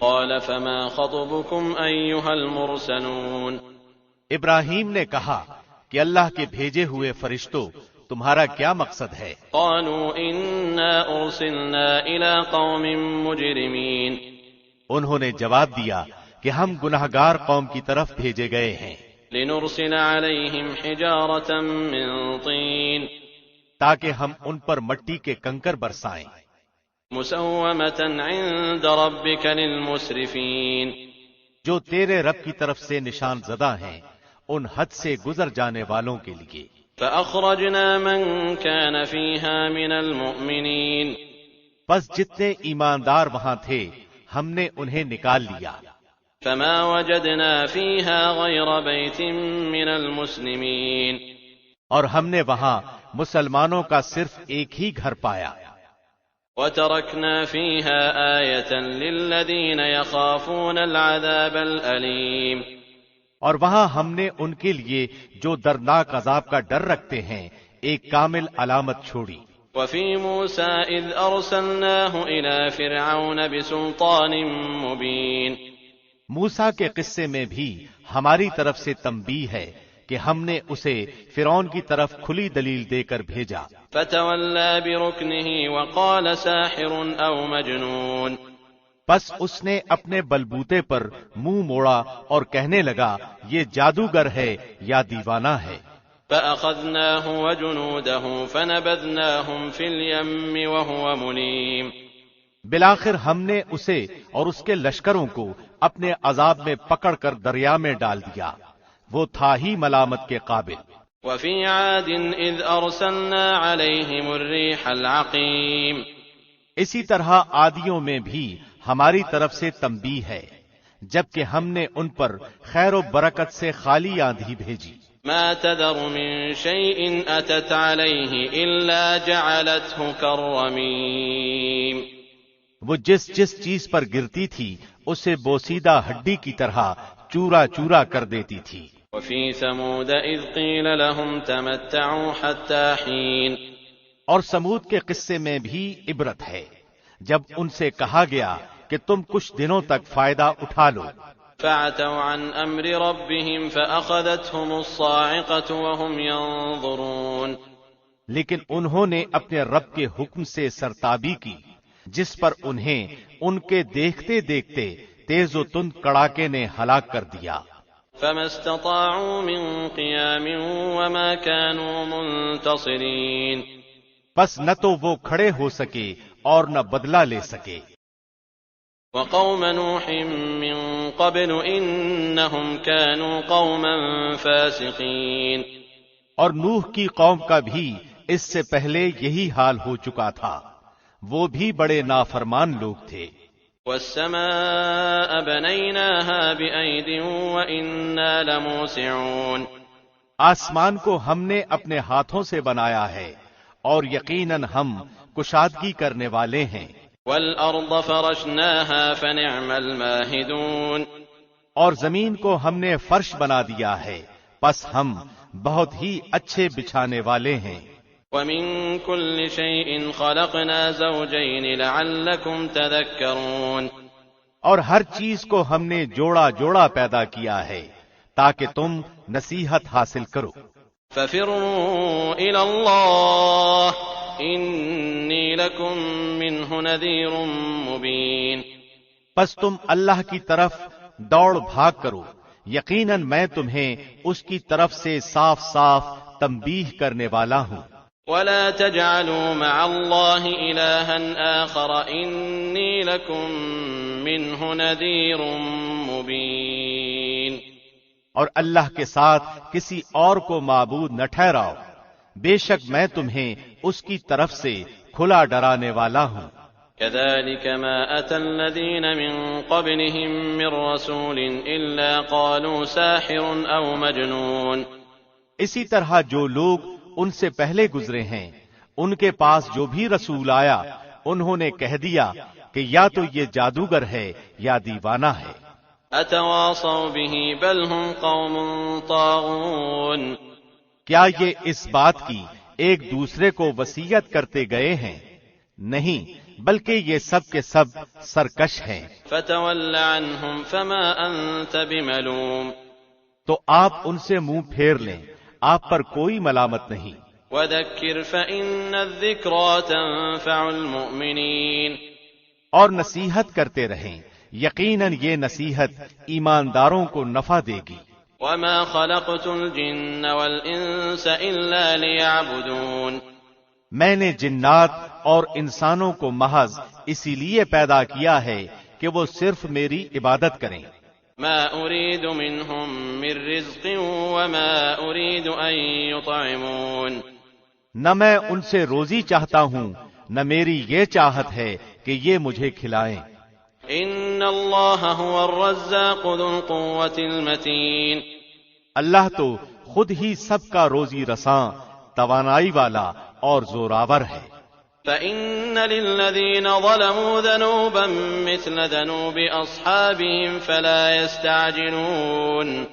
قال فما خطبكم أيها المرسلون؟ ابراہیم نے کہا کہ اللہ کے بھیجے ہوئے فرشتوں، تمہارا کیا مقصد ہے؟ قالوا إنا أرسلنا إلى قوم مجرمين. انہوں نے جواب دیا کہ ہم گناہگار قوم کی طرف بھیجے گئے ہیں، لنرسل عليهم حجارة من طين تاکہ ہم ان پر مٹی کے کنکر برسائیں، مسومة عند ربك للمسرفين. جو تیرے رب کی طرف سے نشان زدہ ہیں ان حد سے گزر جانے والوں کے لیے۔ فأخرجنا من كان فيها من المؤمنين. پس جتنے ایماندار وہاں تھے ہم نے انہیں نکال لیا، فما وجدنا فيها غير بيت من المسلمين. اور ہم نے وہاں مسلمانوں کا صرف ایک ہی گھر پایا۔ وتركنا فيها آية للذين يخافون العذاب الأليم. اور وہاں ہم نے ان کے لیے جو دردناک عذاب کا ڈر رکھتے ہیں ایک کامل علامت چھوڑی۔ وفي موسى إذ أرسلناه إلى فرعون بسلطان مبين. موسیٰ کے قصے میں بھی ہماری طرف سے تنبیہ ہے کہ ہم نے اسے فرعون کی طرف کھلی دلیل دے کر بھیجا۔ فتولى بركنه وقال ساحر أو مجنون. پس اس نے اپنے بلبوتے پر منہ موڑا اور کہنے لگا یہ جادوگر ہے یا دیوانہ ہے۔ فأخذناه وجنوده فنبذناهم في اليم وهو مليم. بالآخر ہم نے اسے اور اس کے لشکروں کو اپنے عذاب میں پکڑ کر دریا میں ڈال دیا، وہ تھا ہی ملامت کے قابل۔ وفي عاد إذ أرسلنا عليهم الريح العقيم. اسی طرح عادیوں میں بھی ہماری طرف سے تنبیہ ہے، جبکہ ہم نے ان پر خیر و برکت سے خالی آندھی بھیجی۔ ما تذر من شيء أتت عليه إلا جعلته كالرميم. وہ جس چیز پر گرتی تھی اسے بوسیدہ ہڈی کی طرح چورا چورا کر دیتی تھی۔ وفي ثمود إذ قيل لهم تمتعوا حتى حين. اور سمود کے قصے میں بھی عبرت ہے، جب ان سے کہا گیا کہ تم کچھ دنوں تک فائدہ اٹھا لو۔ فعتوا عن أمر ربهم فأخذتهم الصاعقة وهم ينظرون. لیکن انہوں نے اپنے رب کے حکم سے سرتابی کی، جس پر انہیں ان کے دیکھتے دیکھتے تیز و تند کڑاکے نے ہلاک کر دیا۔ فما استطاعوا من قيام وما كانوا منتصرين. بس نہ تو وہ کھڑے ہو سکے اور نہ بدلہ لے سکے۔ وقوم نوح من قبل إنهم كانوا قوما فاسقين. اور نوح کی قوم کا بھی اس سے پہلے یہی حال ہو چکا تھا، وہ بھی بڑے نافرمان لوگ تھے۔ والسماء بنيناها بأيد وإنا لموسعون. آسمان کو ہم نے اپنے ہاتھوں سے بنایا ہے اور یقیناً ہم کشادگی کرنے والے ہیں۔ والأرض فرشناها فنعم الماهدون. اور زمین کو ہم نے فرش بنا دیا ہے، پس ہم بہت ہی اچھے بچھانے والے ہیں۔ ومن كل شيء خلقنا زوجين لعلكم تذكرون. اور ہر چیز کو ہم نے جوڑا جوڑا پیدا کیا ہے تاکہ تم نصیحت حاصل کرو۔ ففروا إلى الله إني لكم منه نذير مبين. پس تم اللہ کی طرف دوڑ بھاگ کرو، یقیناً میں تمہیں اس کی طرف سے صاف صاف تنبیہ کرنے والا ہوں۔ ولا تجعلوا مع الله إلها آخر إني لكم منه نذير مبين. اور اللہ کے ساتھ کسی اور کو معبود نہ ٹھہراؤ، بے شک میں تمہیں اس کی طرف سے کھلا ڈرانے والا ہوں۔ كذلك ما أتى الذين من قبلهم من رسول إلا قالوا ساحر أو مجنون. اسی طرح جو لوگ ان سے پہلے گزرے ہیں ان کے پاس جو بھی رسول آیا انہوں نے کہہ دیا کہ یا تو یہ جادوگر ہے یا دیوانہ ہے۔ أتواصوا به بل هم قوم طاغون. کیا یہ اس بات کی ایک دوسرے کو وصیت کرتے گئے ہیں؟ نہیں، بلکہ یہ سب کے سب سرکش ہیں۔ فتول عنهم فما انت بملوم، تو آپ ان سے منہ پھیر لیں، آپ پر کوئی ملامت نہیں۔ وذکر فإن الذکرى تنفع المؤمنین، اور نصیحت کرتے رہیں، یقیناً یہ نصیحت ایمانداروں کو نفع دے گی۔ وما خلقت الجن والانس الا ليعبدون، میں نے جنات اور انسانوں کو محض اسی لیے پیدا کیا ہے کہ وہ صرف میری عبادت کریں۔ ما اريد منهم من رزق وما اريد ان يطعمون، نہ میں ان سے روزی چاہتا ہوں، نہ میری یہ چاہت ہے کہ یہ مجھے کھلائیں۔ ان اللہ هو الرزاق ذو القوة المتین، اللہ تو خود ہی سب کا روزی رساں، توانائی والا اور زوراور ہے۔ فإن للذین ظلموا ذنوبا مثل ذنوب اصحابهم فلا يستعجلون،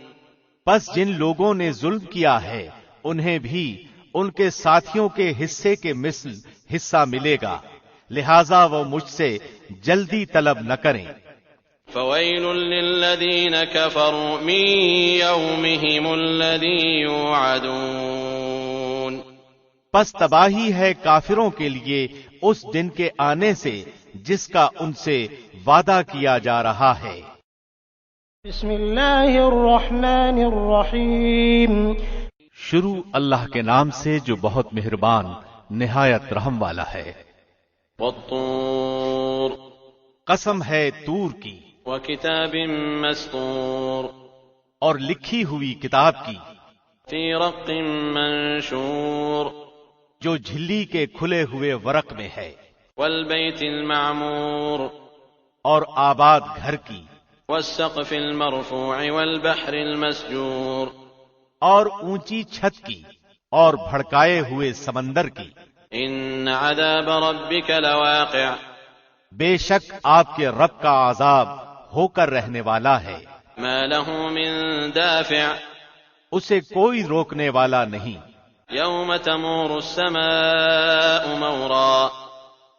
پس جن لوگوں نے ظلم کیا ہے انہیں بھی ان کے ساتھیوں کے حصے کے مثل حصہ ملے گا، لہذا وہ مجھ سے جلدی طلب نہ کریں۔ فویل للذین کفروا من یومہم الذی یوعدون، پس تباہی ہے کافروں کے لیے اس دن کے آنے سے جس کا ان سے وعدہ کیا جا رہا ہے۔ بسم اللہ الرحمن الرحیم، شروع اللہ کے نام سے جو بہت مہربان نہایت رحم والا ہے۔ والطور، قسم ہے طور کی، وکتاب مسطور، اور لکھی ہوئی کتاب کی، فی رق منشور، جو جھلی کے کھلے ہوئے ورق میں ہے، والبیت المعمور، اور آباد گھر کی، والسقف المرفوع والبحر المسجور، اور اونچی چھت کی، اور بھڑکائے ہوئے سمندر کی۔ ان عذاب ربک لواقع، بے شک آپ کے رب کا عذاب ہو کر رہنے والا ہے، ما له من دافع، اسے کوئی روکنے والا نہیں۔ یوم تمور السماء مورا،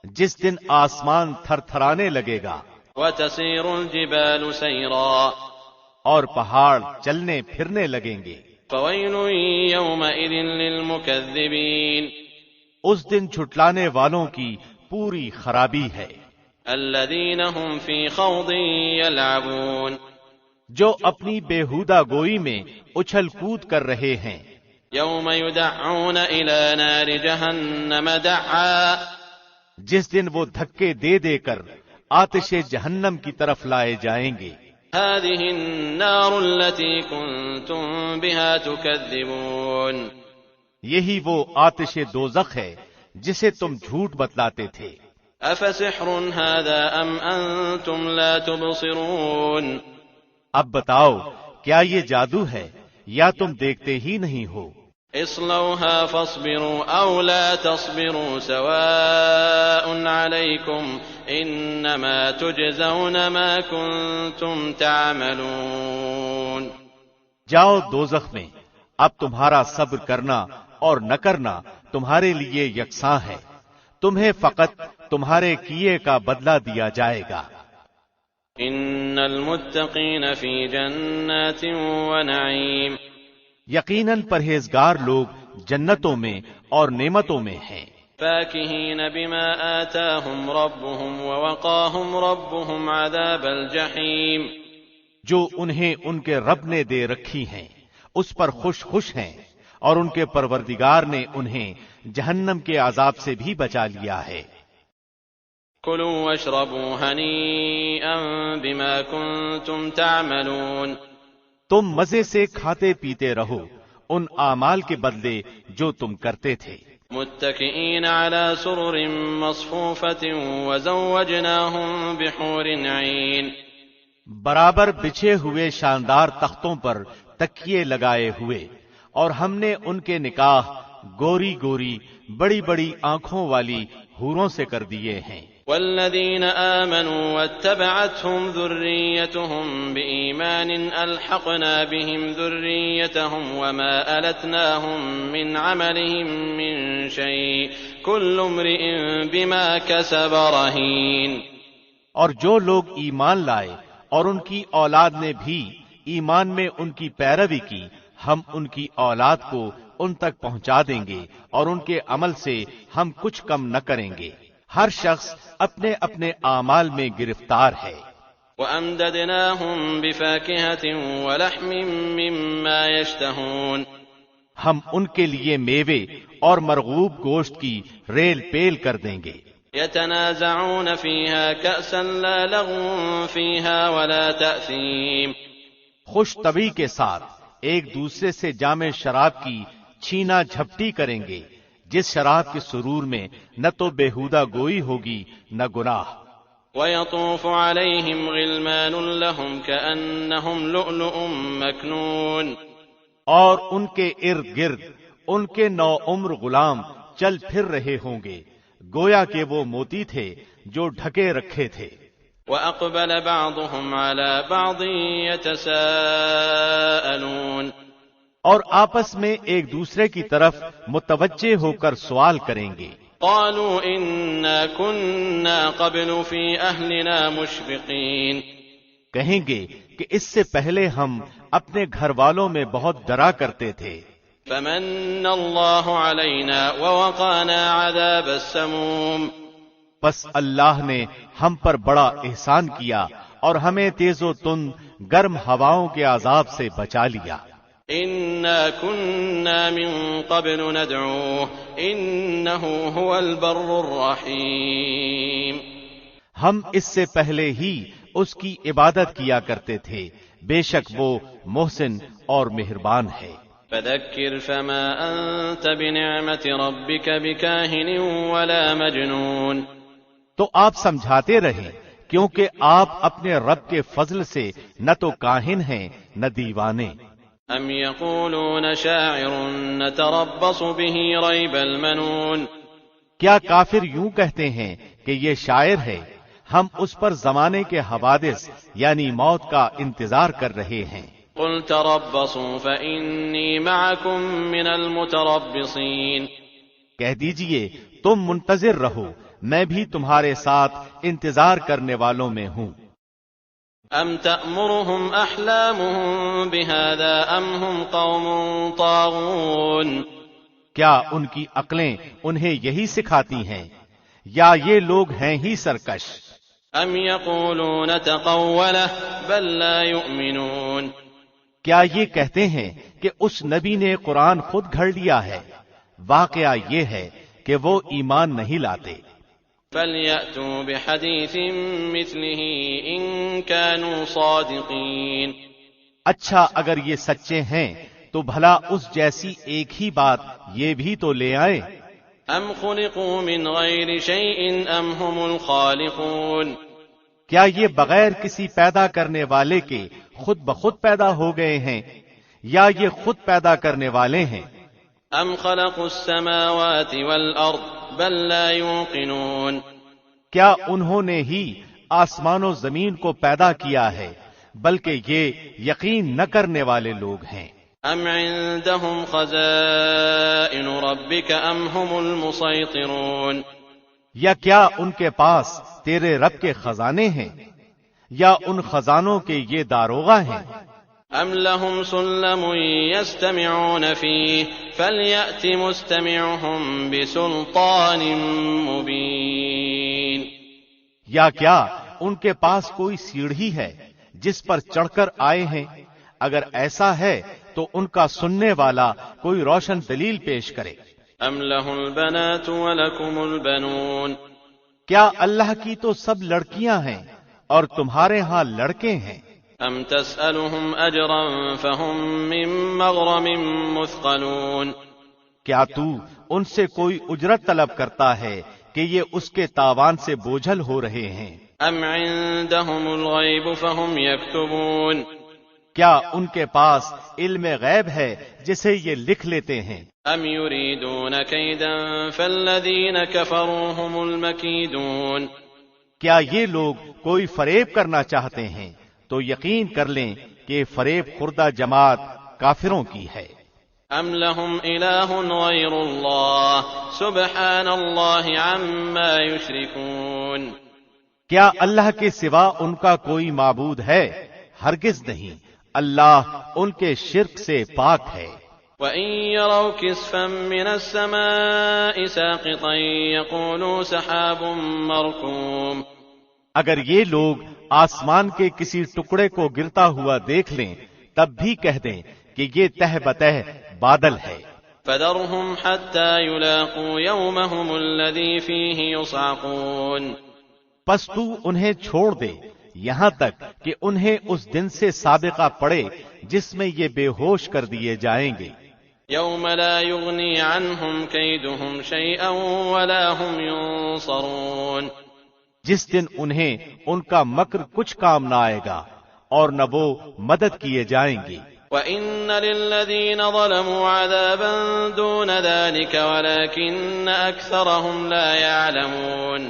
جس دن آسمان تھر تھرانے لگے گا، وتسیر الجبال سیرا، اور پہاڑ چلنے پھرنے لگیں گے۔ فویل یومئذ للمکذبین، اس دن چھٹلانے والوں کی پوری خرابی ہے، الذین هم فی خوض یلعبون، جو اپنی بےہودہ گوئی میں اچھل کود کر رہے ہیں۔ یوم یدعون الی نار جہنم دعا، جس دن وہ دھکے دے دے کر آتش جہنم کی طرف لائے جائیں گے۔ هذه النار التي كنتم بها تكذبون، یہی وہ آتش دوزخ ہے جسے تم جھوٹ بتلاتے تھے۔ افسحر هذا ام انتم لا تبصرون، اب بتاؤ کیا یہ جادو ہے یا تم دیکھتے ہی نہیں ہو؟ اصلوها فاصبروا او لا تصبروا سواء عليكم انما تجزون ما كنتم تعملون، جاؤ دوزخ میں، اب تمہارا صبر کرنا اور نہ کرنا تمہارے لیے یکساں ہے، تمہیں فقط تمہارے کیے کا بدلہ دیا جائے گا۔ ان المتقین فی جنات ونعیم، یقیناً پرہیزگار لوگ جنتوں میں اور نعمتوں میں ہیں۔ فاکہین بما آتاہم ربهم ووقاہم ربهم عذاب الجحیم، جو انہیں ان کے رب نے دے رکھی ہیں اس پر خوش خوش ہیں، اور ان کے پروردگار نے انہیں جہنم کے عذاب سے بھی بچا لیا ہے۔ کلوا واشربوا ہنیئا بما کنتم تعملون، تم مزے سے کھاتے پیتے رہو ان اعمال کے بدلے جو تم کرتے تھے۔ متکئین علی سرر مصفوفۃ وزوجناہم بحور عین، برابر بچھے ہوئے شاندار تختوں پر تکیے لگائے ہوئے، اور ہم نے ان کے نکاح گوری گوری بڑی بڑی آنکھوں والی حوروں سے کر دیے ہیں۔ والذین آمنوا واتبعتهم ذریتهم بإیمان الحقنا بهم ذریتهم وما ألتناهم من عملهم من شیء كل امرئ بما كسب رهين. اور جو لوگ ایمان لائے اور ان کی اولاد نے بھی ایمان میں ان کی پیروی کی، ہم ان کی اولاد کو ان تک پہنچا دیں گے اور ان کے عمل سے ہم کچھ کم نہ کریں گے. ہر شخص اپنے اپنے اعمال میں گرفتار ہے. وَأَمْدَدْنَاهُمْ بِفَاكِهَةٍ وَلَحْمٍ مِّمَّا يَشْتَهُونَ. ہم ان کے لیے میوے اور مرغوب گوشت کی ریل پیل کر دیں گے. يَتَنَازَعُونَ فِيهَا كَأْسًا لَا لَغْوٌ فِيهَا وَلَا تَأْثِيمٌ. خوش طبع کے ساتھ ایک دوسرے سے جام شراب کی چھینا جھپٹی کریں گے، جس شراب کے سرور میں نہ تو بےہودہ گوئی ہوگی نہ گناہ. وَيَطُوفُ عَلَيْهِمْ غِلْمَانٌ لَهُمْ كَأَنَّهُمْ لُؤْلُؤٌ مَّكْنُونٌ. اور ان کے ارد گرد ان کے نو عمر غلام چل پھر رہے ہوں گے، گویا کہ وہ موتی تھے جو ڈھکے رکھے تھے. وَأَقْبَلَ بَعْضُهُمْ عَلَى بَعْضٍ يَتَسَاءَلُونَ. اور آپس میں ایک دوسرے کی طرف متوجہ ہو کر سوال کریں گے. قالوا إنا كنا قبل في أهلنا مشفقين. کہیں گے کہ اس سے پہلے ہم اپنے گھر والوں میں بہت ڈرا کرتے تھے. فمن الله علينا ووقانا عذاب السموم. پس اللہ نے ہم پر بڑا احسان کیا اور ہمیں تیز و تند گرم ہواؤں کے عذاب سے بچا لیا. إنا كنا من قبل ندعوه إنه هو البر الرحيم. ہم اس سے پہلے ہی اس کی عبادت کیا کرتے تھے، بے شک وہ محسن اور مہربان ہے. فذكر فما أنت بنعمة ربك بكاهن ولا مجنون. تو آپ سمجھاتے رہیں کیونکہ آپ اپنے رب کے فضل سے نہ تو کاہن ہیں نہ دیوانے. ام يقولون شاعر نتربص به ريب المنون. کیا کافر یوں کہتے ہیں کہ یہ شاعر ہے، ہم اس پر زمانے کے حوادث یعنی موت کا انتظار کر رہے ہیں. قل تربصوا فإني معكم من المتربصين. کہہ دیجئے تم منتظر رہو، میں بھی تمہارے ساتھ انتظار کرنے والوں میں ہوں. ام تأمرهم احلامهم بهذا ام هم قوم طاغون. کیا ان کی عقلیں انہیں یہی سکھاتی ہیں یا یہ لوگ ہیں ہی سرکش؟ ام يقولون تقوله بل لا يؤمنون. کیا یہ کہتے ہیں کہ اس نبی نے قرآن خود گھڑ لیا ہے؟ واقعہ یہ ہے کہ وہ ایمان نہیں لاتے. فَلْيَأْتُوا بِحَدِيثٍ مِثْلِهِ إِن كَانُوا صَادِقِينَ. اچھا اگر یہ سچے ہیں تو بھلا اس جیسی ایک ہی بات یہ بھی تو لے آئیں. أَمْ خُلِقُوا مِنْ غَيْرِ شَيْءٍ أَمْ هُمُ الْخَالِقُونَ. کیا یہ بغیر کسی پیدا کرنے والے کے خود بخود پیدا ہو گئے ہیں یا یہ خود پیدا کرنے والے ہیں؟ أَمْ خَلَقُوا السَّمَاوَاتِ وَالْأَرْضِ بَل لَّا يُوقِنُونَ. کیا انہوں نے ہی آسمان و زمین کو پیدا کیا ہے بلکہ یہ یقین نہ کرنے والے لوگ ہیں. أَمْ عِندَهُمْ خَزَائِنُ رَبِّكَ أَمْ هُمُ الْمُصَيْطِرُونَ. یا کیا ان کے پاس تیرے رب کے خزانے ہیں یا ان خزانوں کے یہ داروغہ ہیں؟ أَمْ لَهُمْ سُلَّمٌ يَسْتَمِعُونَ فِيهِ فَلْيَأْتِ مُسْتَمِعُهُمْ بِسُلْطَانٍ مُبِينٍ. یا کیا ان کے پاس کوئی سیڑھی ہے جس پر چڑھ کر آئے ہیں؟ اگر ایسا ہے تو ان کا سننے والا کوئی روشن دلیل پیش کرے. أَمْ لَهُ الْبَنَاتُ وَلَكُمُ الْبَنُونَ. کیا اللہ کی تو سب لڑکیاں ہیں اور تمہارے ہاں لڑکے ہیں؟ أَمْ تَسْأَلُهُمْ أَجْرًا فَهُمْ مِنْ مَغْرَمٍ مُثْقَلُونَ. کیا تو ان سے کوئی اجرت طلب کرتا ہے کہ یہ اس کے تاوان سے بوجھل ہو رہے ہیں؟ أَمْ عِندَهُمُ الْغَيْبُ فَهُمْ يَكْتُبُونَ. کیا ان کے پاس علم غیب ہے جسے یہ لکھ لیتے ہیں؟ أَمْ يُرِيدُونَ كَيْدًا فَالَّذِينَ كَفَرُوا هُمُ الْمَكِيدُونَ. کیا یہ لوگ کوئی فریب کرنا چاہتے ہیں تو یقین کر لیں کہ فریب خوردہ جماعت کافروں کی ہے. أم لهم إله غير الله سبحان الله عما يشركون. کیا اللہ کے سوا ان کا کوئی معبود ہے؟ ہرگز نہیں، اللہ ان کے شرک سے پاک ہے. وَإِن يَرَوْا كِسْفًا مِّنَ السَّمَاءِ سَاقِطًا يَقُولُوا سَحَابٌ مَّرْكُومٌ. اگر یہ لوگ آسمان کے کسی ٹکڑے کو گرتا ہوا دیکھ لیں تب بھی کہہ دیں کہ یہ تہ بتہ بادل ہے. فَذَرْهُمْ حَتَّى يُلَاقُوا يَوْمَهُمُ الَّذِي فِيهِ يُصْعَقُونَ. پس تو انہیں چھوڑ دے یہاں تک کہ انہیں اس دن سے سابقہ پڑے جس میں یہ بے ہوش کر دیے جائیں گے. يَوْمَ لَا يُغْنِي عَنْهُمْ كَيْدُهُمْ شَيْئًا وَلَا هُمْ يُنصَرُونَ. جس دن انہیں ان کا مکر کچھ کام نہ آئے گا اور نہ وہ مدد کیے جائیں گے. وَإِنَّ لِلَّذِينَ ظَلَمُوا عَذَابًا دُونَ ذَلِكَ وَلَكِنَّ أَكْثَرَهُمْ لَا يَعْلَمُونَ.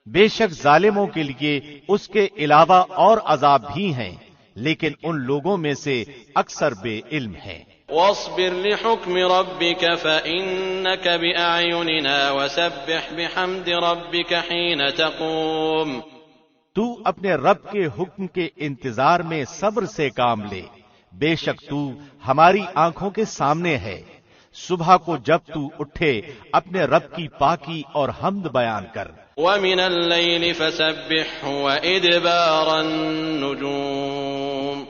بے شک ظالموں کے لیے اس کے علاوہ اور عذاب بھی ہیں لیکن ان لوگوں میں سے اکثر بے علم ہیں. وَاصْبِرْ لِحُكْمِ رَبِّكَ فَإِنَّكَ بِأَعْيُنِنَا وَسَبِّحْ بِحَمْدِ رَبِّكَ حِينَ تَقُومُ. تو اپنے رب کے حکم کے انتظار میں صبر سے کام لے، بے شک تو ہماری آنکھوں کے سامنے ہے. صبح کو جب تو اٹھے اپنے رب کی پاکی اور حمد بیان کر. وَمِنَ اللَّيْلِ فَسَبِّحْهُ وَإِدْبَارَ النُّجُومِ.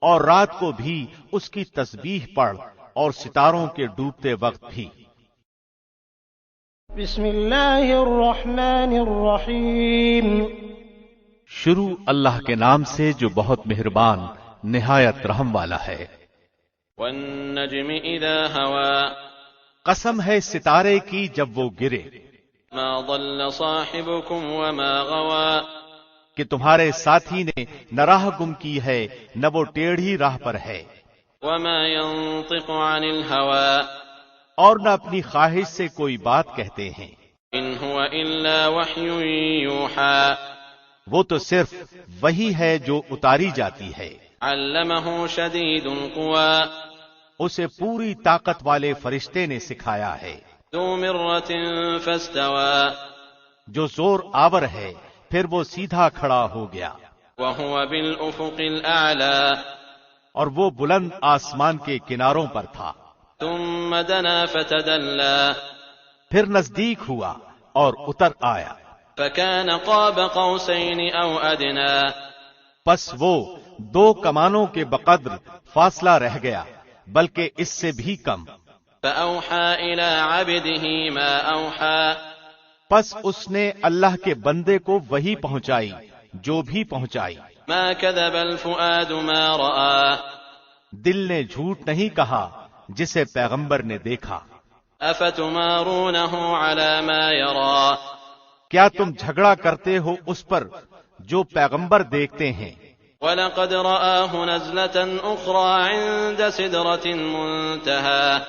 اور رات کو بھی اس کی تسبیح پڑھ اور ستاروں کے ڈوبتے وقت بھی. بسم اللہ الرحمن الرحیم. شروع اللہ کے نام سے جو بہت مہربان نہایت رحم والا ہے. وَالنَّجْمِ إِذَا هَوَى. قسم ہے ستارے کی جب وہ گرے. مَا ضَلَّ صَاحِبُكُمْ وَمَا غَوَى. کہ تمہارے ساتھی نے نہ راہ گم کی ہے نہ وہ ٹیڑھی راہ پر ہے. وَمَا يَنطِقُ عَنِ الْهَوَى. اور نہ اپنی خواہش سے کوئی بات کہتے ہیں. إِنْ هُوَ إِلَّا وَحْيٌ يُوحَى. وہ تو صرف وہی ہے جو اتاری جاتی ہے. عَلَّمَهُ شَدِيدُ الْقُوَى. اسے پوری طاقت والے فرشتے نے سکھایا ہے. ذُو مِرَّةٍ فَاسْتَوَى. جو زور آور ہے پھر وہ سیدھا کھڑا ہو گیا. وَهُوَ بِالْأُفُقِ الْأَعْلَى. اور وہ بلند آسمان کے کناروں پر تھا. ثُمَّ دَنَا فَتَدَلَّى. پھر نزدیک ہوا اور اتر آیا. فَكَانَ قَابَ قَوْسَيْنِ أَوْ أَدْنَى. پس وہ 2 کمانوں کے بقدر فاصلہ رہ گیا بلکہ اس سے بھی کم. فَأَوْحَى إِلَىٰ عَبْدِهِ مَا أَوْحَى. پس اس نے اللہ کے بندے کو وہی پہنچائی جو بھی پہنچائی. مَا كَذَبَ الْفُؤَادُ مَا رَأَى. دل نے جھوٹ نہیں کہا جسے پیغمبر نے دیکھا. أَفَتُمَارُونَهُ عَلَىٰ مَا يَرَىٰ. کیا تم جھگڑا کرتے ہو اس پر جو پیغمبر دیکھتے ہیں. وَلَقَدْ رَآهُ نَزْلَةً أُخْرَىٰ عِندَ سِدْرَةِ الْمُنتَهَىٰ.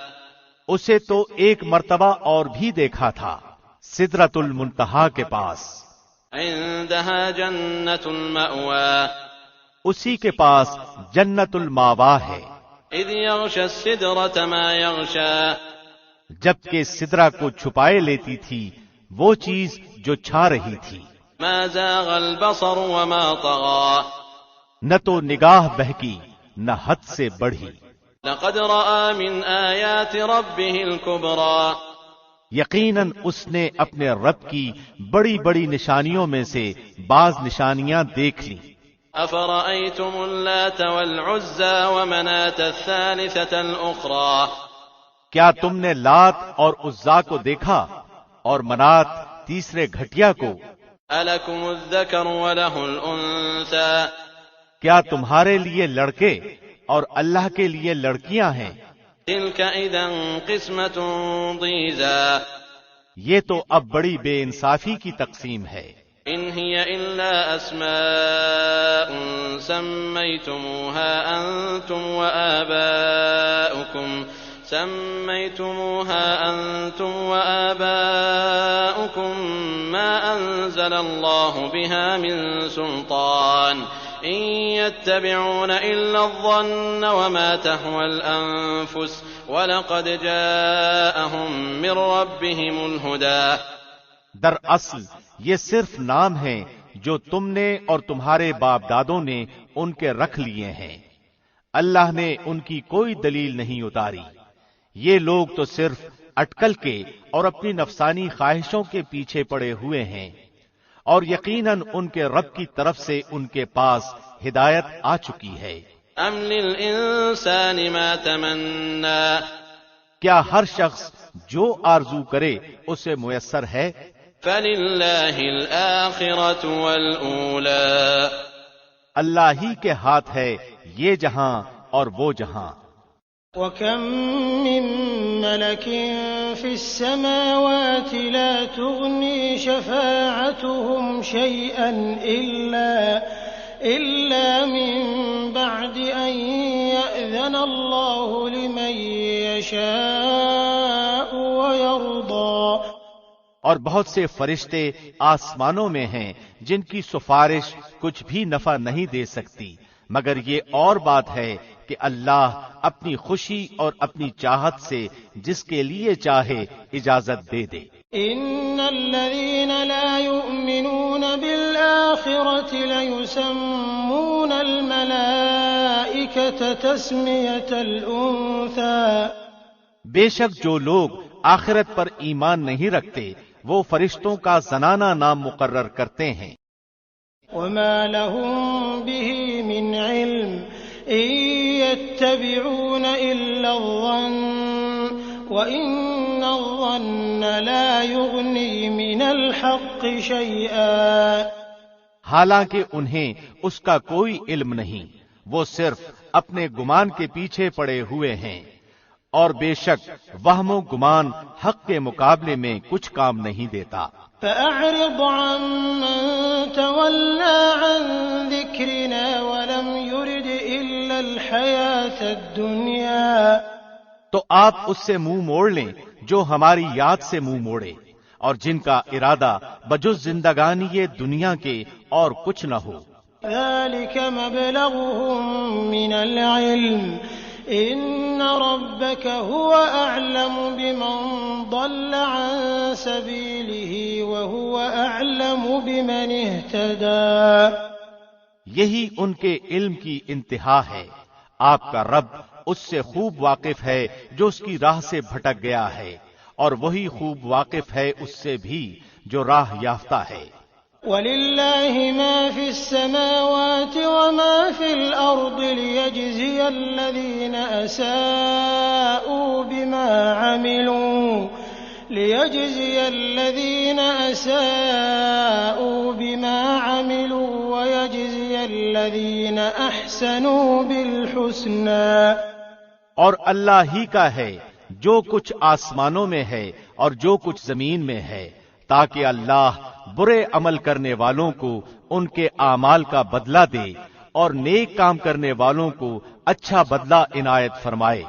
اسے تو ایک مرتبہ اور بھی دیکھا تھا سدرۃ المنتہا کے پاس. عِندَهَا جَنَّةُ الْمَأْوَىٰ. اسی کے پاس جنت الماوا ہے. إِذْ يَغْشَى السِّدْرَةَ مَا يَغْشَىٰ. جبکہ سدرہ کو چھپائے لیتی تھی وہ چیز جو چھا رہی تھی. مَا زَاغَ الْبَصَرُ وَمَا طَغَىٰ. نہ تو نگاہ بہکی نہ حد سے بڑھی. لَقَدْ رَأَىٰ مِنْ آيَاتِ رَبِّهِ الْكُبْرَىٰ. یقیناً اس نے اپنے رب کی بڑی بڑی نشانیوں میں سے بعض نشانیاں دیکھ لیں. أَفَرَأَيْتُمُ اللَّاتَ وَالْعُزَّىٰ وَمَنَاةَ الثَّالِثَةَ الْأُخْرَىٰ. کیا تم نے لات اور عزا کو دیکھا اور منات تیسرے گھٹیا کو. أَلَكُمُ الذَّكَرُ وَلَهُ الْأُنثَىٰ. کیا تمہارے لیے لڑکے اور اللہ کے لیے لڑکیاں ہیں. تِلْكَ إِذًا قِسْمَةٌ ضِیزَىٰ. یہ تو اب بڑی بے انصافی کی تقسیم ہے. إِنْ هِيَ إِلَّا أَسْمَاءٌ سَمَّيْتُمُوهَا أَنْتُمْ وَآبَاؤُكُمْ مَا أَنزَلَ اللَّهُ بِهَا مِنْ سُلْطَانٍ إن يتبعون إلا الظن وما تهوى الأنفس وَلَقَدْ جَاءَهُم مِّن رَّبِّهِمُ الْهُدَىٰ۔ دراصل یہ صرف نام ہیں جو تم نے اور تمہارے باپ دادوں نے ان کے رکھ لیے ہیں، اللہ نے ان کی کوئی دلیل نہیں اتاری۔ یہ لوگ تو صرف اٹکل کے اور اپنی نفسانی خواہشوں کے پیچھے پڑے ہوئے ہیں، اور یقیناً ان کے رب کی طرف سے ان کے پاس ہدایت آ چکی ہے۔ أَمْ لِلْإِنسَانِ مَا تَمَنَّىٰ، کیا ہر شخص جو آرزو کرے اسے میسر ہے؟ فَلِلَّهِ الْآخِرَةُ وَالْأُولَىٰ، اللہ ہی کے ہاتھ ہے یہ جہاں اور وہ جہاں۔ وَكَم مِّن مَّلَكٍ فِي السَّمَاوَاتِ لَا تُغْنِي شَفَاعَتُهُمْ شَيْئًا إِلَّا مِن بَعْدِ أَن يَأْذَنَ اللَّهُ لِمَن يَشَاءُ وَيَرْضَىٰ۔ اور بہت سے فرشتے آسمانوں میں ہیں جن کی سفارش کچھ بھی نفع نہیں دے سکتی، مگر یہ اور بات ہے کہ اللہ اپنی خوشی اور اپنی چاہت سے جس کے لیے چاہے اجازت دے دے۔ ان الذين لا يؤمنون بالآخرة ليسمون الملائكة تسمية الأنثى، بے شک جو لوگ آخرت پر ایمان نہیں رکھتے وہ فرشتوں کا زنانہ نام مقرر کرتے ہیں۔ وما لهم به من علم إن يتبعون إلا الظن وإن الظن لا يغني من الحق شيئا، حالانکہ انہیں اس کا کوئی علم نہیں، وہ صرف اپنے گمان کے پیچھے پڑے ہوئے ہیں، اور بے شک وہم و گمان حق کے مقابلے میں کچھ کام نہیں دیتا۔ فأعرض عمن تولى عن ذكرنا ولم يرد إلا الحياة الدنيا، تو آپ اس سے منہ موڑ لیں جو ہماری یاد سے منہ موڑے اور جن کا ارادہ بجز زندگانی یہ دنیا کے اور کچھ نہ ہو۔ ذلك مبلغهم من العلم إن ربك هو أعلم بمن ضل عن سبيله وهو أعلم بمن اهتدى۔ یہی ان کے علم کی انتہا ہے، آپ کا رب اس سے خوب واقف ہے جو اس کی راہ سے بھٹک گیا ہے، اور وہی خوب واقف ہے اس سے بھی جو راہ یافتہ ہے۔ وَلِلَّهِ مَا فِي السَّمَاوَاتِ وَمَا فِي الْأَرْضِ لِيَجْزِيَ الَّذِينَ أَسَاءُوا بِمَا عَمِلُوا وَيَجْزِيَ الَّذِينَ أَحْسَنُوا بِالْحُسْنَى۔ اور اللہ ہی کا ہے جو کچھ آسمانوں میں ہے اور جو کچھ زمین میں ہے، تاکہ اللہ برے عمل کرنے والوں کو ان کے اعمال کا بدلہ دے اور نیک کام کرنے والوں کو اچھا بدلہ عنایت فرمائے۔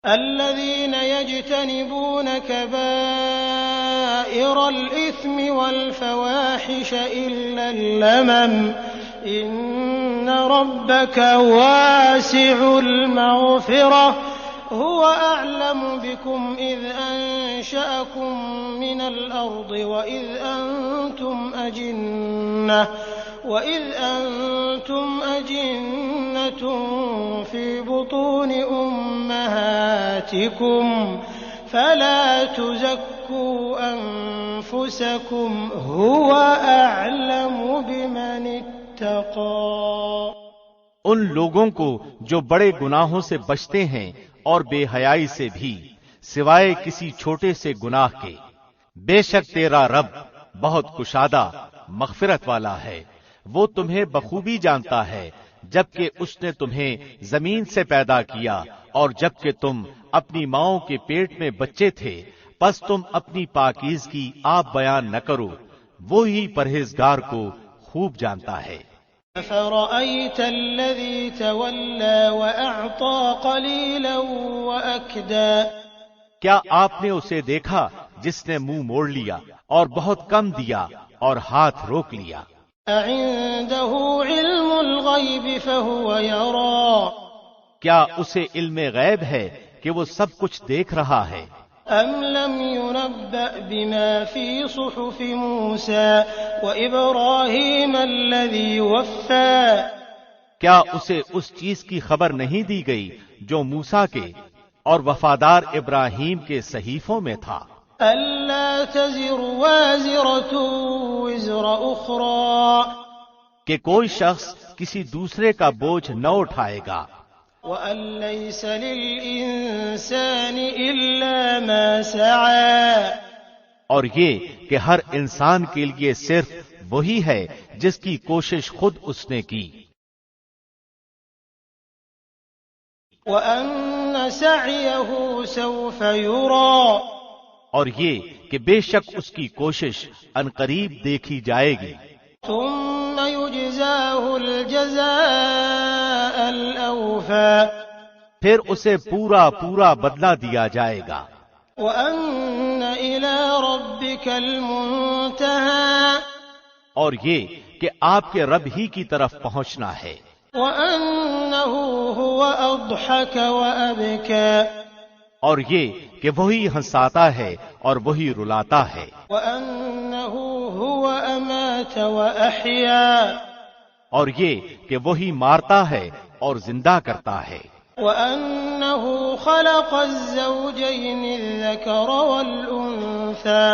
الذين يجتنبون كبائر الإثم والفواحش إلا اللمم إن ربك واسع المغفرة هو أعلم بكم إذ أنشأكم من الأرض وإذ أنتم أجنة في بطون أمهاتكم فلا تزكوا أنفسكم هو أعلم بمن اتقى۔ ان لوگوں کو جو بڑے گناہوں سے بچتے ہیں اور بے حیائی سے بھی، سوائے کسی چھوٹے سے گناہ کے، بے شک تیرا رب بہت کشادہ مغفرت والا ہے، وہ تمہیں بخوبی جانتا ہے، جبکہ اس نے تمہیں زمین سے پیدا کیا اور جبکہ تم اپنی ماؤں کے پیٹ میں بچے تھے، پس تم اپنی پاکیزگی آپ بیان نہ کرو، وہی پرہیزگار کو خوب جانتا ہے۔ أَفَرَأَيْتَ الَّذِي تَوَلَّى وَأَعْطَىٰ قَلِيلًا وَأَكْدَىٰ، کیا آپ نے اسے دیکھا جس نے منہ موڑ لیا اور بہت کم دیا اور ہاتھ روک لیا؟ أَعِندَهُ عِلْمُ الْغَيْبِ الغيب فهو يرى کیا اسے علم غیب ہے کہ وہ سب کچھ دیکھ رہا ہے؟ أم لم ينبأ بما في صحف موسى وإبراهيم الذي وفى کیا اسے اس چیز کی خبر نہیں دی گئی جو موسیٰ کے اور وفادار ابراہیم کے صحیفوں میں تھا؟ ألا تزر وازرة وزر أخرى کہ کوئی شخص کسی دوسرے کا بوجھ نہ اٹھائے گا، وأن ليس للإنسان إلا ما سعى اور یہ کہ ہر انسان کے لیے صرف وہی ہے جس کی کوشش خود اس نے کی، وأن سعيه سوف يرى اور یہ کہ بے شک اس کی کوشش عنقریب دیکھی جائے گی، ثم يجزاه الجزاء الأوفى پھر اسے پورا پورا بدلہ دیا جائے گا، وأن إلى ربك المنتهى اور یہ کہ آپ کے رب ہی کی طرف پہنچنا ہے، وأنه هو أضحك وأبكى اور یہ کہ وہی ہنساتا ہے اور وہی رلاتا ہے، وأنه هو أمات وأحيا اور یہ کہ وہی مارتا ہے اور زندہ کرتا ہے، وأنه خلق الزوجين الذكر والأنثى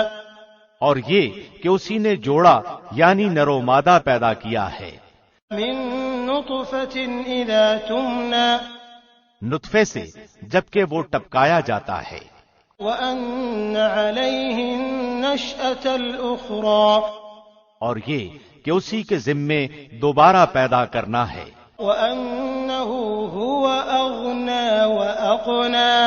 اور یہ کہ اسی نے جوڑا یعنی نر و مادہ پیدا کیا ہے، من نطفة إذا تمنى نطفے سے جبکہ وہ ٹپکایا جاتا ہے، وأن عليه النشأة الأخرى اور یہ کہ اسی کے ذمے دوبارہ پیدا کرنا ہے، وأنه هو أغنى وأقنى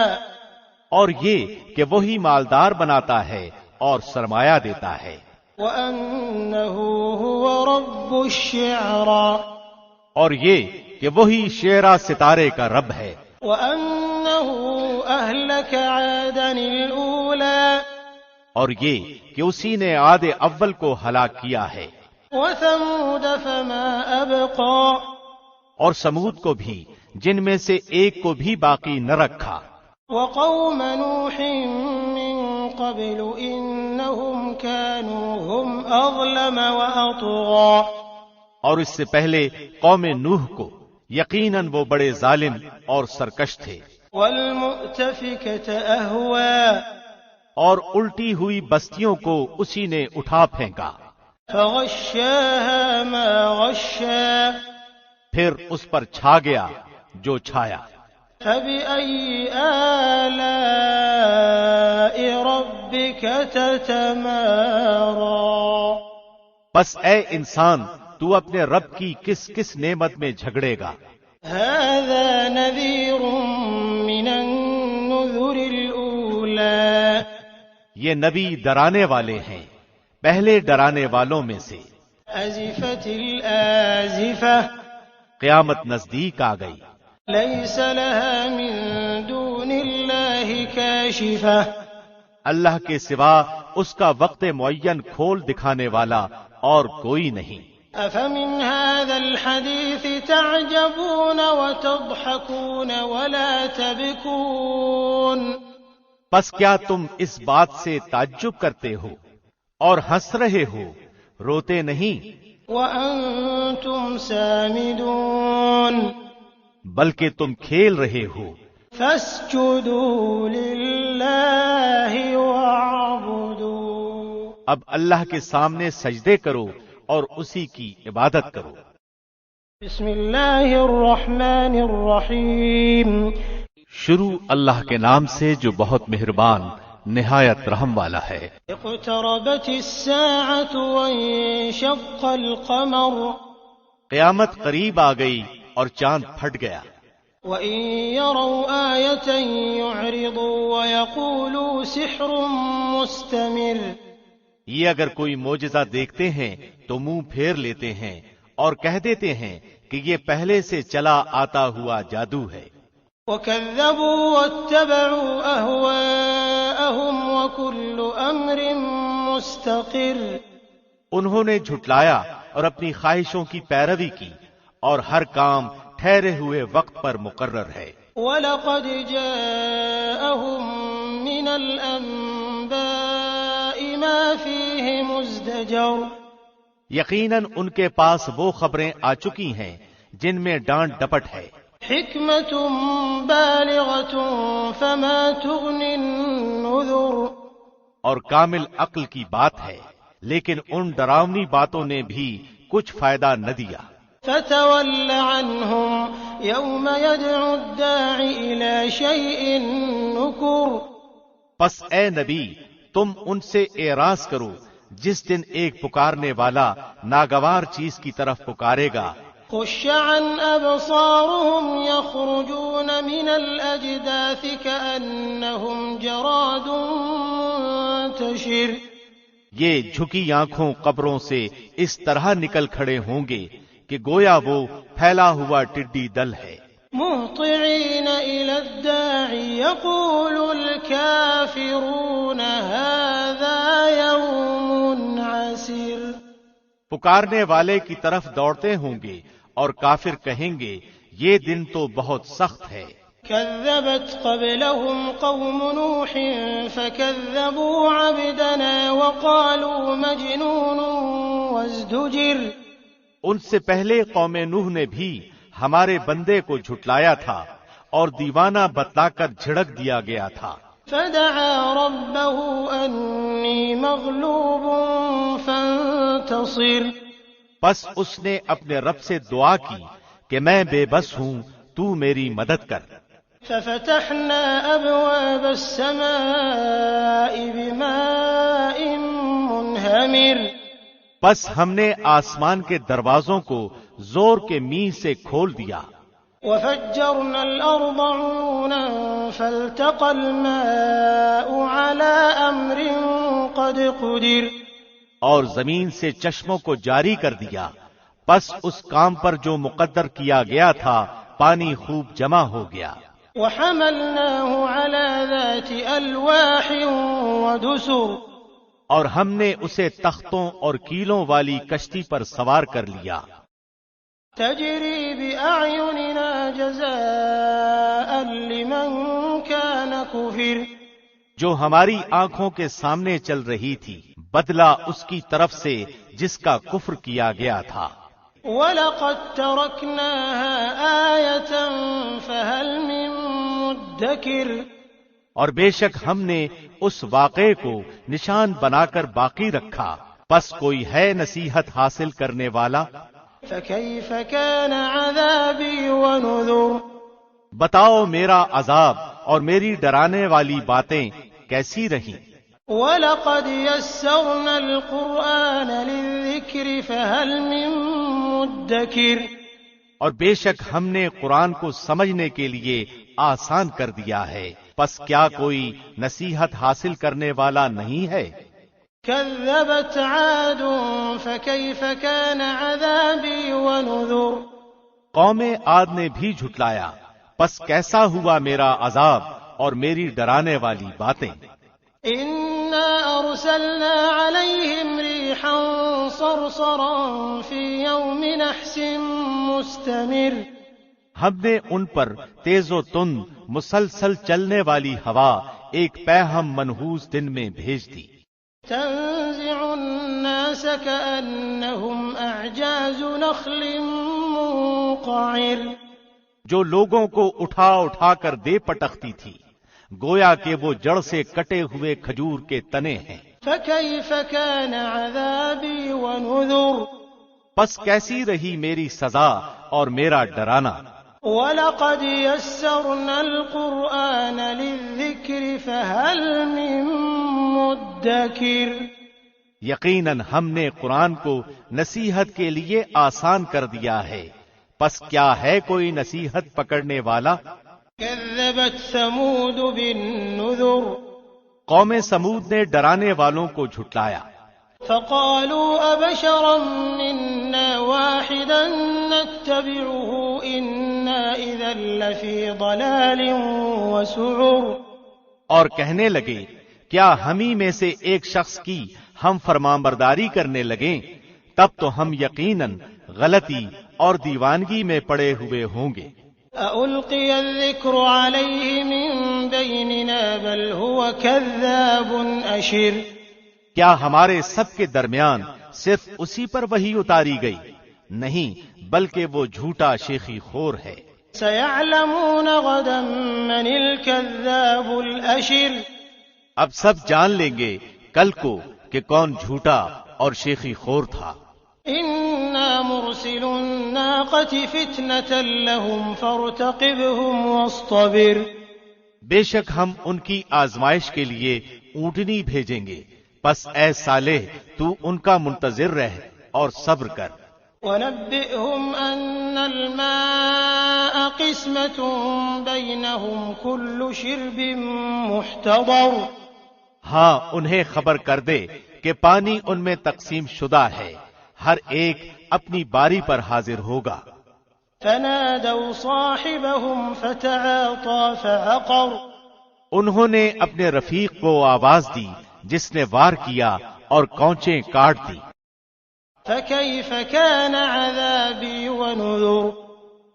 اور یہ کہ وہی مالدار بناتا ہے اور سرمایہ دیتا ہے، وأنه هو رب الشعرى اور یہ کہ وہی شعرا ستارے کا رب ہے، وأنه أهلك عادا الأولى اور یہ کہ اسی نے عاد اول کو ہلاک کیا ہے، وثمود فما أبقى اور سمود کو بھی جن میں سے ایک کو بھی باقی نہ رکھا، وقوم نوح من قبل إنهم كانوا هم أظلم وأطغى اور اس سے پہلے قوم نوح کو یقیناً وہ بڑے ظالم اور سرکش تھے، والمؤتفكة أهوى اور الٹی ہوئی بستیوں کو اسی نے اٹھا پھینکا، فغشاها ما غشا پھر اس پر چھا گیا جو چھایا، فبأي آلاء ربك تتمارى بس اے انسان تو اپنے رب کی کس کس نعمت میں جھگڑے گا؟ هذا نذير من النذر الأولى یہ نبی ڈرانے والے ہیں پہلے ڈرانے والوں میں سے، أزفت الآزفة قیامت نزدیک آ گئی، ليس لها من دون الله كاشفة اللہ کے سوا اس کا وقت معین کھول دکھانے والا اور کوئی نہیں، أفمن هذا الحديث تعجبون وتضحكون ولا تبكون پس کیا تم اس بات سے تعجب کرتے ہو اور ہنس رہے ہو، روتے نہیں، وأنتم سامدون بلکہ تم کھیل رہے ہو، فاسجدوا لله واعبدوا اب اللہ کے سامنے سجدے کرو اور اسی کی عبادت کرو۔ بسم اللہ الرحمن الرحیم شروع اللہ کے نام سے جو بہت مہربان نہایت رحم والا ہے۔ اقتربت الساعة وانشق القمر قیامت قریب آ گئی اور چاند پھٹ گیا، وإن يروا آية يعرضوا ويقولوا سحر مستمر یہ اگر کوئی معجزہ دیکھتے ہیں تو منہ پھیر لیتے ہیں اور کہہ دیتے ہیں کہ یہ پہلے سے چلا آتا ہوا جادو ہے، وكذبوا واتبعوا أهواءهم وكل أمر مستقر انہوں نے جھٹلایا اور اپنی خواہشوں کی پیروی کی اور ہر کام ٹھہرے ہوئے وقت پر مقرر ہے۔ وَلَقَدْ جَاءَهُم مِّنَ الْأَنبَاءِ مَا فِيهِ مُزْدَجَرٌ، یقیناً ان کے پاس وہ خبریں آ چکی ہیں جن میں ڈانٹ ڈپٹ ہے، حِكْمَةٌ بَالِغَةٌ فَمَا تُغْنِ النُّذُرُ، اور کامل عقل کی بات ہے، لیکن ان ڈراؤنی باتوں نے بھی کچھ فائدہ نہ دیا۔ فَتَوَلَّ عَنْهُمْ يَوْمَ يَدْعُ الدَّاعِ إِلَى شَيْءٍ نُكُرٍ، پس اے نبی تم ان سے اعراض کرو جس دن ایک پکارنے والا ناگوار چیز کی طرف پکارے گا۔ خُشَّ عَنْ أَبْصَارُهُمْ يَخْرُجُونَ مِنَ الْأَجْدَاثِ كَأَنَّهُمْ جَرَادٌ مُنتَشِرٌ، یہ جھکی آنکھوں قبروں سے اس طرح نکل کھڑے ہوں گے کہ گویا وہ پھیلا ہوا ٹڈی دل ہے۔ مُهْطِعِينَ إِلَى الدَّاعِ يَقُولُ الْكَافِرُونَ هَذَا يَوْمٌ عَسِرٌ، پکارنے والے کی طرف دوڑتے ہوں گے اور کافر کہیں گے یہ دن تو بہت سخت ہے۔ كذبت قبلهم قوم نوح فكذبوا عبدنا وقالوا مجنون وازدجر، ان سے پہلے قوم نوح نے بھی ہمارے بندے کو جھٹلایا تھا اور دیوانہ بتلا کر جھڑک دیا گیا تھا۔ فدعا ربه أني مغلوب فانتصر، پس اس نے اپنے رب سے دعا کی کہ میں بے بس ہوں، تو میری مدد کر۔ ففتحنا أبواب السماء بماء منهمر، پس ہم نے آسمان کے دروازوں کو زور کے می سے کھول دیا۔ وفجرنا الأرض عيونا فالتقى الماء على أمر قد قدر، اور زمین سے چشموں کو جاری کر دیا، پس اس کام پر جو مقدر کیا گیا تھا پانی خوب جمع ہو گیا۔ وحملناه على ذات ألواح ودسر، اور ہم نے اسے تختوں اور کیلوں والی کشتی پر سوار کر لیا۔ تجری بأعيننا جزاء لمن كان كفر، جو ہماری آنکھوں کے سامنے چل رہی تھی، بدلہ اس کی طرف سے جس کا کفر کیا گیا تھا۔ وَلَقَدْ تَرَكْنَاهَا آيَةً فَهَلْ مِن مُدَّكِرٍ، اور بے شک ہم نے اس واقعے کو نشان بنا کر باقی رکھا، پس کوئی ہے نصیحت حاصل کرنے والا؟ فَكَيْفَ كَانَ عَذَابِي وَنُذُرِ، بتاؤ میرا عذاب اور میری ڈرانے والی باتیں کیسی رہیں۔ وَلَقَدْ يَسَّرْنَا الْقُرْآنَ لِلذِّكْرِ فَهَلْ مِن مُدَّكِرٍ، اور بے شک ہم نے قرآن کو سمجھنے کے لیے آسان کر دیا ہے، پس کیا کوئی نصیحت حاصل کرنے والا نہیں ہے؟ كذبت عاد فكيف كان عذابي ونذر، قوم عاد نے بھی جھٹلایا، پس کیسا ہوا میرا عذاب اور میری ڈرانے والی باتیں۔ إنا أرسلنا عليهم ريحا صرصرا في يوم نحس مستمر، ہم نے ان پر تیز و تند مسلسل چلنے والی ہوا ایک پیہم منحوس دن میں بھیج دی۔ تنزع الناس كأنهم أعجاز نخل منقعر، جو لوگوں کو اٹھا اٹھا کر دے پٹکتی تھی، گویا کہ وہ جڑ سے کٹے ہوئے کھجور کے تنے ہیں۔ فكيف كان عذابي ونذر، پس کیسی رہی میری سزا اور میرا ڈرانا۔ وَلَقَدْ يَسَّرْنَا الْقُرْآنَ لِلذِّكْرِ فَهَلْ مِن مُدَّكِرٍ، یقیناً ہم نے قرآن کو نصیحت کے لیے آسان کر دیا ہے، پس کیا ہے کوئی نصیحت پکڑنے والا؟ كذبت ثمود بالنذر، قوم سمود نے ڈرانے والوں کو جھٹلایا، فقالوا أبشرا منا واحدا نتبعه إنا إذا لفي ضلال وسعر، اور کہنے لگے کیا ہم ہی میں سے ایک شخص کی ہم فرمانبرداری کرنے لگیں، تب تو ہم یقیناً غلطی اور دیوانگی میں پڑے ہوئے ہوں گے۔ أَأُلْقِيَ الذِّكْرُ عَلَيْهِ مِن بَيْنِنَا بَلْ هُوَ كَذَّابٌ أَشِرٌ۔ کیا ہمارے سب کے درمیان صرف اسی پر وحی اتاری گئی؟ نہیں، بلکہ وہ جھوٹا شیخی خور ہے۔ سَيَعْلَمُونَ غَدًا مَّنِ الْكَذَّابُ الْأَشِرُ۔ اب سب جان لیں گے کل کو کہ کون جھوٹا اور شیخی خور تھا۔ إِنَّا مُرْسِلُو النَّاقَةِ فِتْنَةً لَّهُمْ فَارْتَقِبْهُمْ وَاصْطَبِرْ۔ بے شک ہم ان کی آزمائش کے لیے اونٹنی بھیجیں گے، پس اے صالح تو ان کا منتظر رہ اور صبر کر۔ وَنَبِّئْهُمْ أَنَّ الْمَاءَ قِسْمَةٌ بَيْنَهُمْ كُلُّ شِرْبٍ مُحْتَضَرٌ۔ ہاں انہیں خبر کر دے کہ پانی ان میں تقسیم شدہ ہے، ہر ایک اپنی باری پر حاضر ہوگا۔ فَنَادَوْا صَاحِبَهُمْ فَتَعَاطَىٰ فَعَقَرَ۔ انہوں نے اپنے رفیق کو آواز دی جس نے وار کیا اور کونچیں کاٹ دی۔ فَكَيْفَ كَانَ عَذَابِي وَنُذُرِ۔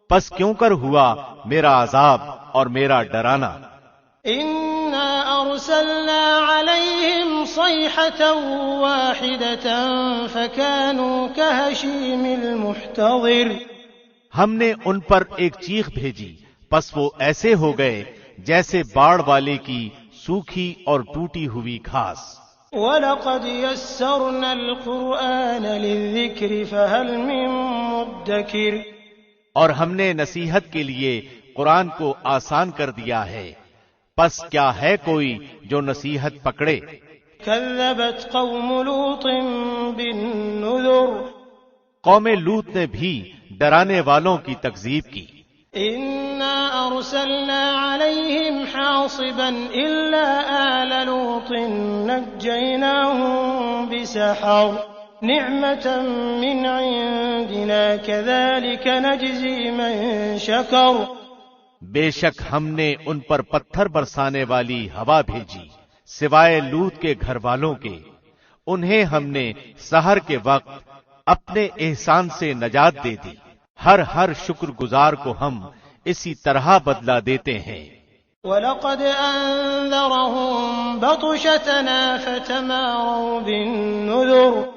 پس کیوں کر ہوا میرا عذاب اور میرا ڈرانا۔ إِنَّا أَرْسَلْنَا عَلَيْهِمْ صَيْحَةً وَاحِدَةً فَكَانُوا كَهَشِيمِ الْمُحْتَظِرِ۔ ہم نے ان پر ایک چیخ بھیجی، پس وہ ایسے ہو گئے جیسے باڑ والے کی سوکھی اور ٹوٹی ہوئی گھاس۔ وَلَقَدْ يَسَّرْنَا الْقُرْآنَ لِلذِّكْرِ فَهَلْ مِن مُّدَّكِرٍ۔ اور ہم نے نصیحت کے لیے قرآن کو آسان کر دیا ہے، پس کیا ہے کوئی جو نصیحت پکڑے۔ كَذَّبَتْ قَوْمُ لُوطٍ بِالنُّذُرِ۔ قوم لوط نے بھی ڈرانے والوں کی تکذیب کی۔ إِنَّا أَرْسَلْنَا عَلَيْهِمْ حَاصِبًا إِلَّا آلَ لُوطٍ نَجَّيْنَاهُم بِسَحَرٍ نِعْمَةً مِّنْ عِندِنَا كَذَلِكَ نَجْزِي مَن شَكَرَ۔ بے شک ہم نے ان پر پتھر برسانے والی ہوا بھیجی سوائے لوط کے گھر والوں کے، انہیں ہم نے سحر کے وقت اپنے احسان سے نجات دے دی، ہر شکر گزار کو ہم اسی طرح بدلہ دیتے ہیں۔ وَلَقَدْ أَنذَرَهُم بَطْشَتَنَا فَتَمَارَوْا بِالنُّذُرِ۔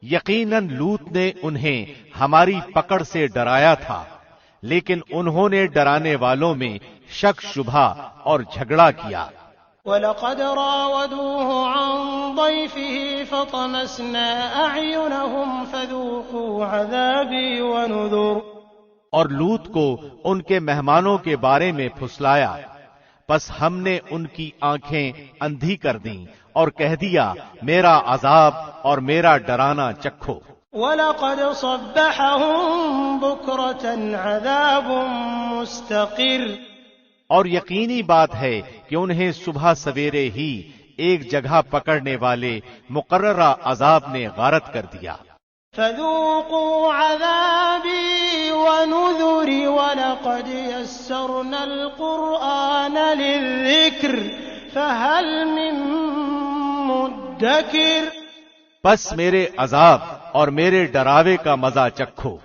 یقیناً لوط نے انہیں ہماری پکڑ سے ڈرایا تھا، لیکن انہوں نے ڈرانے والوں میں شک شبہ اور جھگڑا کیا۔ وَلَقَدْ رَاوَدُوهُ عَن ضَيْفِهِ فَطَمَسْنَا أَعْيُنَهُمْ فَذُوقُوا عَذَابِي وَنُذُرِ۔ اور لوط کو ان کے مہمانوں کے بارے میں پھسلایا، پس ہم نے ان کی آنکھیں اندھی کر دیں اور کہہ دیا میرا عذاب اور میرا ڈرانا چکھو۔ وَلَقَدْ صَبَّحَهُم بُكْرَةً عَذَابٌ مُسْتَقِرٌ۔ اور یقینی بات ہے کہ انہیں صبح سویرے ہی ایک جگہ پکڑنے والے مقررہ عذاب نے غارت کر دیا۔ فَذُوقُوا عَذَابِي وَنُذُرِ وَلَقَدْ يَسَّرْنَا الْقُرْآنَ لِلذِّكْرِ فَهَلْ مِن مُّدَّكِرٍ۔ پس میرے عذاب اور میرے ڈراوے کا مزہ چکھو،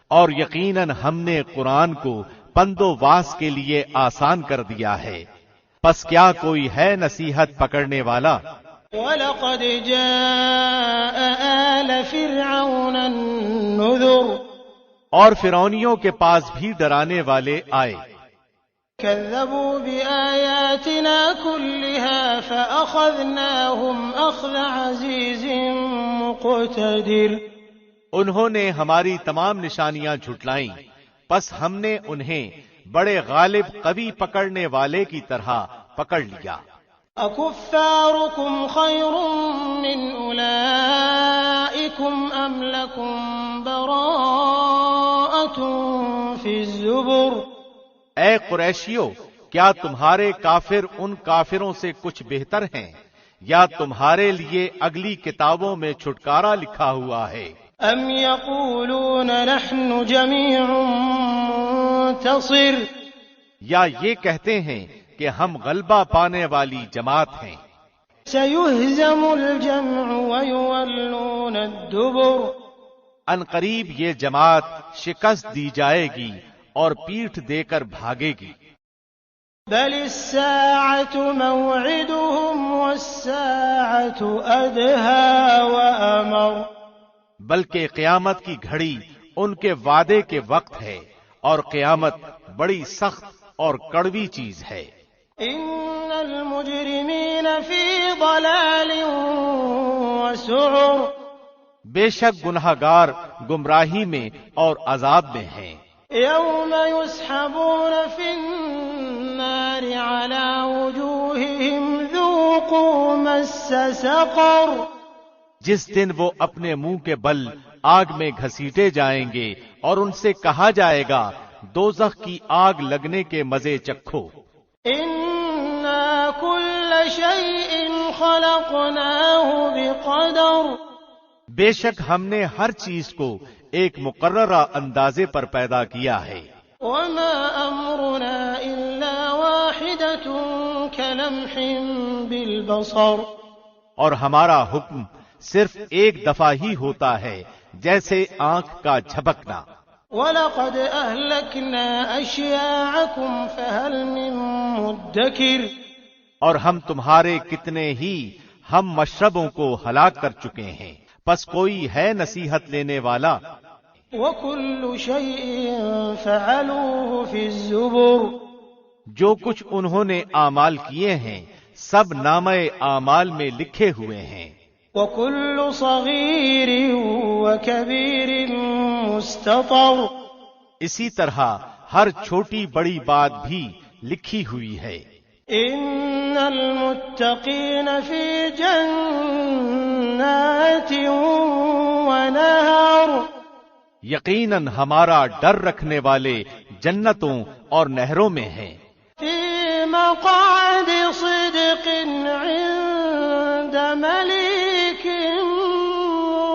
اور یقیناً ہم نے قرآن کو پند و واس کے لیے آسان کر دیا ہے، پس کیا کوئی ہے نصیحت پکڑنے والا۔ وَلَقَدْ جَاءَ آلَ فِرْعَوْنَ النُّذُرُ۔ اور فرعونیوں کے پاس بھی ڈرانے والے آئے۔ كَذَّبُوا بِآيَاتِنَا كُلِّهَا فَأَخَذْنَاهُمْ أَخْذَ عَزِيزٍ مُقْتَدِرٍ۔ انہوں نے ہماری تمام نشانیاں جھٹلائیں، پس ہم نے انہیں بڑے غالب قوی پکڑنے والے کی طرح پکڑ لیا۔ أَكُفَّارُكُمْ خَيْرٌ مِّنْ أُولَئِكُمْ أَمْ لَكُمْ بَرَاءَةٌ فِي الزُّبُرِ۔ اے قریشیو، کیا تمہارے کافر ان کافروں سے کچھ بہتر ہیں، یا تمہارے لیے اگلی کتابوں میں چھٹکارا لکھا ہوا ہے؟ أَمْ يَقُولُونَ نَحْنُ جَمِيعٌ مُّنتَصِرٌ۔ یا یہ کہتے ہیں کہ ہم غلبہ پانے والی جماعت ہیں۔ سَيُهْزَمُ الْجَمْعُ وَيُوَلُّونَ الدُّبُرَ۔ ان قریب یہ جماعت شکست دی جائے گی اور پیٹھ دے کر بھاگے گی۔ بل الساعة موعدهم والساعة أدهى وأمر، بلکہ قیامت کی گھڑی ان کے وعدے کے وقت ہے، اور قیامت بڑی سخت اور کڑوی چیز ہے۔ إن المجرمين في ضلال وسعر، بے شک گنہگار گمراہی میں اور عذاب میں ہیں۔ يوم يسحبون في النار على وجوههم ذوقوا مس سقر، جس دن وہ اپنے منہ کے بل آگ میں گھسیٹے جائیں گے اور ان سے کہا جائے گا دوزخ کی آگ لگنے کے مزے چکھو۔ إنا كل شيء خلقناه بقدر، بے شک ہم نے ہر چیز کو ایک مقررہ اندازے پر پیدا کیا ہے۔ وما أمرنا إلا واحدة كلمح بالبصر، اور ہمارا حکم صرف ایک دفعہ ہی ہوتا ہے جیسے آنکھ کا جھپکنا۔ وَلَقَدْ أَهْلَكْنَا أَشْيَاعَكُمْ فَهَلْ مِن مُدَّكِرٍ، اور ہم تمہارے کتنے ہی ہم مشربوں کو ہلاک کر چکے ہیں، پس کوئی ہے نصیحت لینے والا؟ وَكُلُّ شَيْءٍ فَعَلُوهُ فِي الزُّبُرِ، جو کچھ انہوں نے اعمال کیے ہیں سب نامہ اعمال میں لکھے ہوئے ہیں۔ وَكُلُّ صَغِيرٍ وَكَبِيرٍ مُسْتَطَرٌ، اسی طرح ہر چھوٹی بڑی بات بھی لکھی ہوئی ہے۔ إِنَّ الْمُتَّقِينَ فِي جَنَّاتٍ وَنَهَرٍ، یقیناً ہمارا ڈر رکھنے والے جنتوں اور نہروں میں ہیں۔ فِي مَقْعَدِ صِدْقٍ عِندَ مَلِيكٍ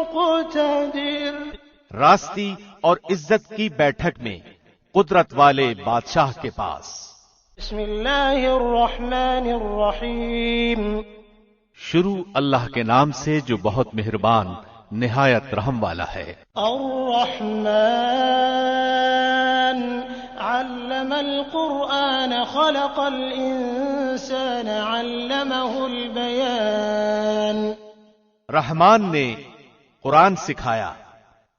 مُقْتَدِرٍ، راستی اور عزت کی بیٹھک میں قدرت والے بادشاہ کے پاس۔ بسم اللہ الرحمن الرحیم، شروع اللہ کے نام سے جو بہت مہربان نہایت رحم والا ہے۔ الرحمن علم القرآن خلق الانسان علمه البیان، رحمان نے قرآن سکھایا،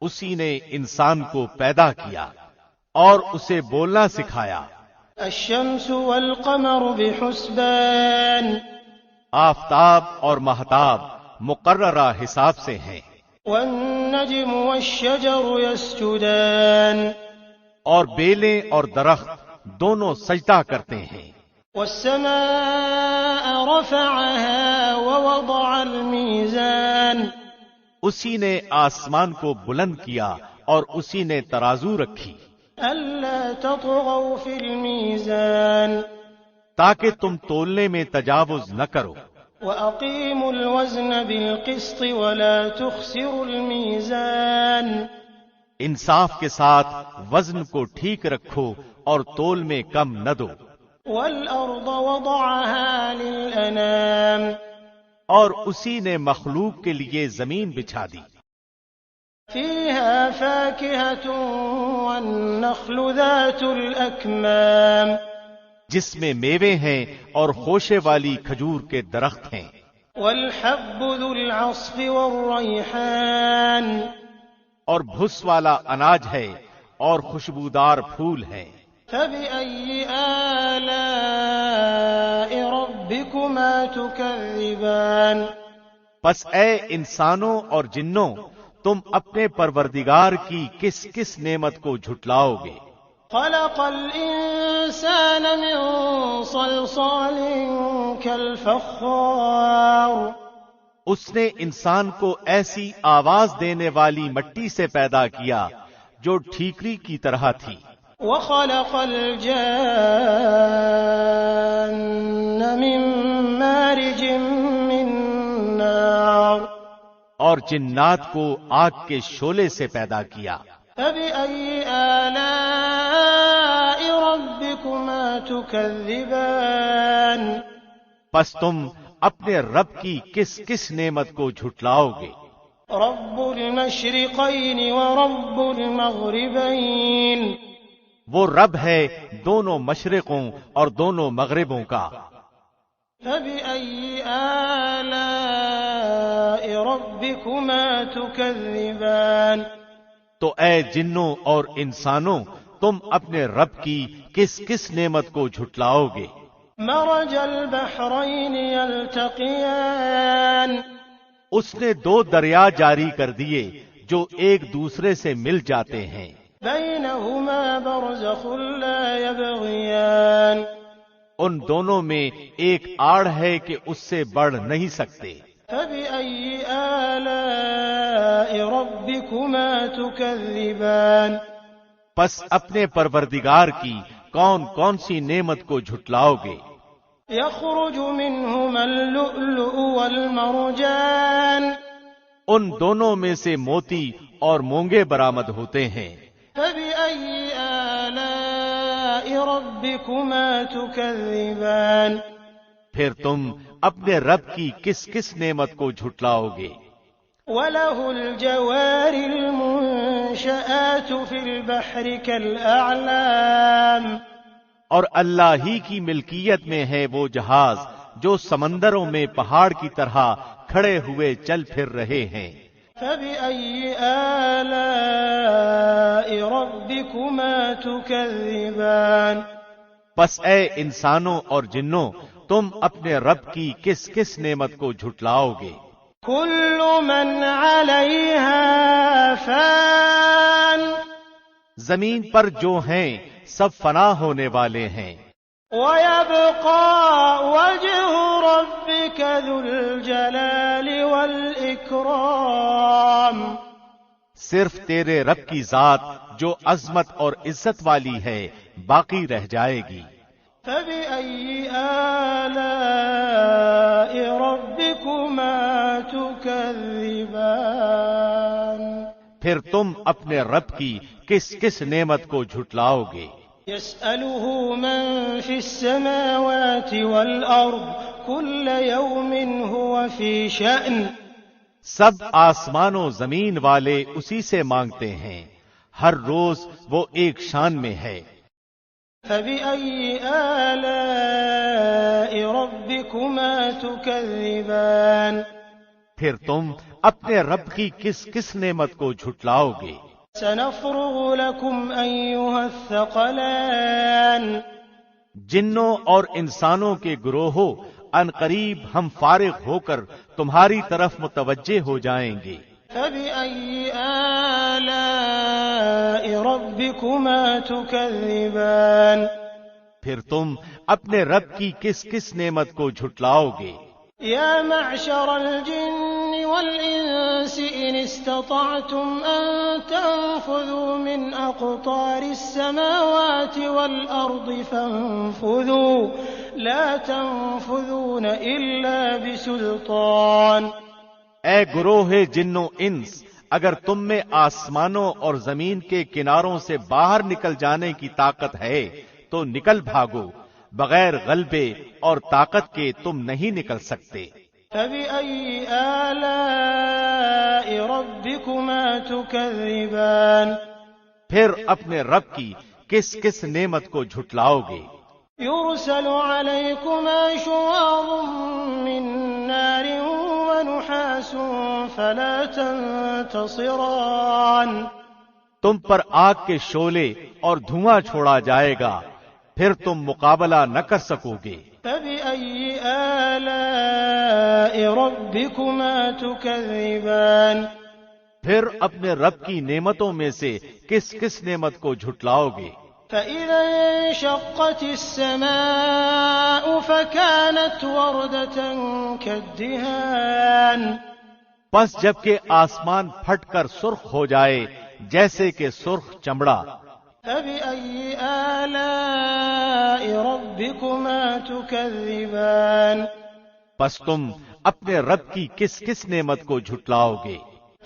اسی نے انسان کو پیدا کیا اور اسے بولنا سکھایا۔ الشمس والقمر بحسبان، آفتاب اور مہتاب مقررہ حساب سے ہیں، والنجم والشجر يسجدان، اور بیلیں اور درخت دونوں سجدہ کرتے ہیں۔ والسماء رفعها ووضع الميزان، اسی نے آسمان کو بلند کیا اور اسی نے ترازو رکھی، ألا تطغوا في الميزان، تاکہ تم تولنے میں تجاوز نہ کرو۔ وأقيموا الوزن بالقسط ولا تخسروا الميزان، انصاف کے ساتھ وزن کو ٹھیک رکھو اور تول میں کم نہ دو۔ والأرض وضعها للأنام، اور اسی نے مخلوق کے لیے زمین بچھا دی، فيها فاكهة والنخل ذات الأكمام، جس میں میوے ہیں اور خوشے والی کھجور کے درخت ہیں، والحب ذو العصف والريحان، اور بھس والا اناج ہے اور خوشبودار پھول ہیں۔ فبأي آلاء ربكما تكذبان، پس اے انسانوں اور جنوں تم اپنے پروردگار کی کس کس نعمت کو جھٹلاؤ گے؟ خلق الإنسان من صلصال كالفخار، اس نے انسان کو ایسی آواز دینے والی مٹی سے پیدا کیا جو ٹھیکری کی طرح تھی۔ وخلق الجان من مارج من نار، اور جنات کو آگ کے شعلے سے پیدا کیا۔ فبأي آلاء ربكما تكذبان، پس تم اپنے رب کی کس کس نعمت کو جھٹلاؤ گے؟ رب المشرقين ورب المغربين وہ رب ہے دونوں مشرقوں اور دونوں مغربوں کا. فبأي آلاء ربكما تكذبان تو اے جنوں اور انسانوں تم اپنے رب کی کس کس نعمت کو جھٹلاؤ گے؟ مرج البحرين يلتقيان اس نے 2 دریا جاری کر دیے جو ایک دوسرے سے مل جاتے ہیں. بينهما برزخ لا يبغيان ان دونوں میں ایک آڑ ہے کہ اس سے بڑھ نہیں سکتے. فبأي آلاء ربكما تكذبان پس اپنے پروردگار کی کون کون سی نعمت کو جھٹلاؤ گے؟ يخرج منهما اللؤلؤ والمرجان ان دونوں میں سے موتی اور مونگے برآمد ہوتے ہیں. فبأي آلاء ربكما تكذبان پھر تم اپنے رب کی کس کس نعمت کو جھٹلاؤ گے؟ وله الجوار المنشآت في البحر كالأعلام اور اللہ ہی کی ملکیت میں ہے وہ جہاز جو سمندروں میں پہاڑ کی طرح کھڑے ہوئے چل پھر رہے ہیں. فبأي آلاء ربكما تكذبان پس اے انسانوں اور جنوں تم اپنے رب کی کس کس نعمت کو جھٹلاؤ گے؟ كل من عليها فان زمین پر جو ہیں سب فنا ہونے والے ہیں. ويبقى وجه ربك ذو الجلال والإكرام صرف تیرے رب کی ذات جو عظمت اور عزت والی ہے باقی رہ جائے گی. فبأي آلاء ربكما تكذبان پھر تم اپنے رب کی کس کس نعمت کو جھٹلاؤ گے؟ يسأله من في السماوات والأرض كل يوم هو في شأن سب آسمان و زمین والے اسی سے مانگتے ہیں، ہر روز وہ ایک شان میں ہے. فبأي آلاء ربكما تكذبان پھر تم اپنے رب کی کس کس نعمت کو جھٹلاؤ گے؟ سنفرغ لكم أيها الثقلان جنوں اور انسانوں کے گروہوں ان قریب ہم فارغ ہو کر تمہاری طرف متوجہ ہو جائیں گے. فبأي آلاء ربكما تكذبان پھر تم اپنے رب کی کس کس نعمت کو جھٹلاؤ گے؟ يا معشر الجن والإنس إن استطعتم أن تنفذوا من أقطار السماوات والأرض فانفذوا لا تنفذون إلا بسلطان. اے گروہ جنوں انس، اگر تم میں آسمانوں اور زمین کے کناروں سے باہر نکل جانے کی طاقت ہے تو نکل بھاگو، بغیر غلبے اور طاقت کے تم نہیں نکل سکتے. فبأي آلاء ربكما تكذبان پھر اپنے رب کی کس کس نعمت کو جھٹلاؤ گے؟ يرسل عليكما شواظ من نار ونحاس فلا تنتصران تم پر آگ کے شعلے اور دھواں چھوڑا جائے گا، پھر تم مقابلہ نہ کر سکو گے. فبأي آلاء ربكما تكذبان پھر اپنے رب کی نعمتوں میں سے کس کس نعمت کو جھٹلاؤ گے؟ فإذا انشقت السماء فكانت وردة كالدهان پس جبکہ آسمان پھٹ کر سرخ ہو جائے جیسے کہ سرخ چمڑا. فبأي آلاء ربكما تكذبان پس تم اپنے رب کی کس کس نعمت کو جھٹلاؤ گے؟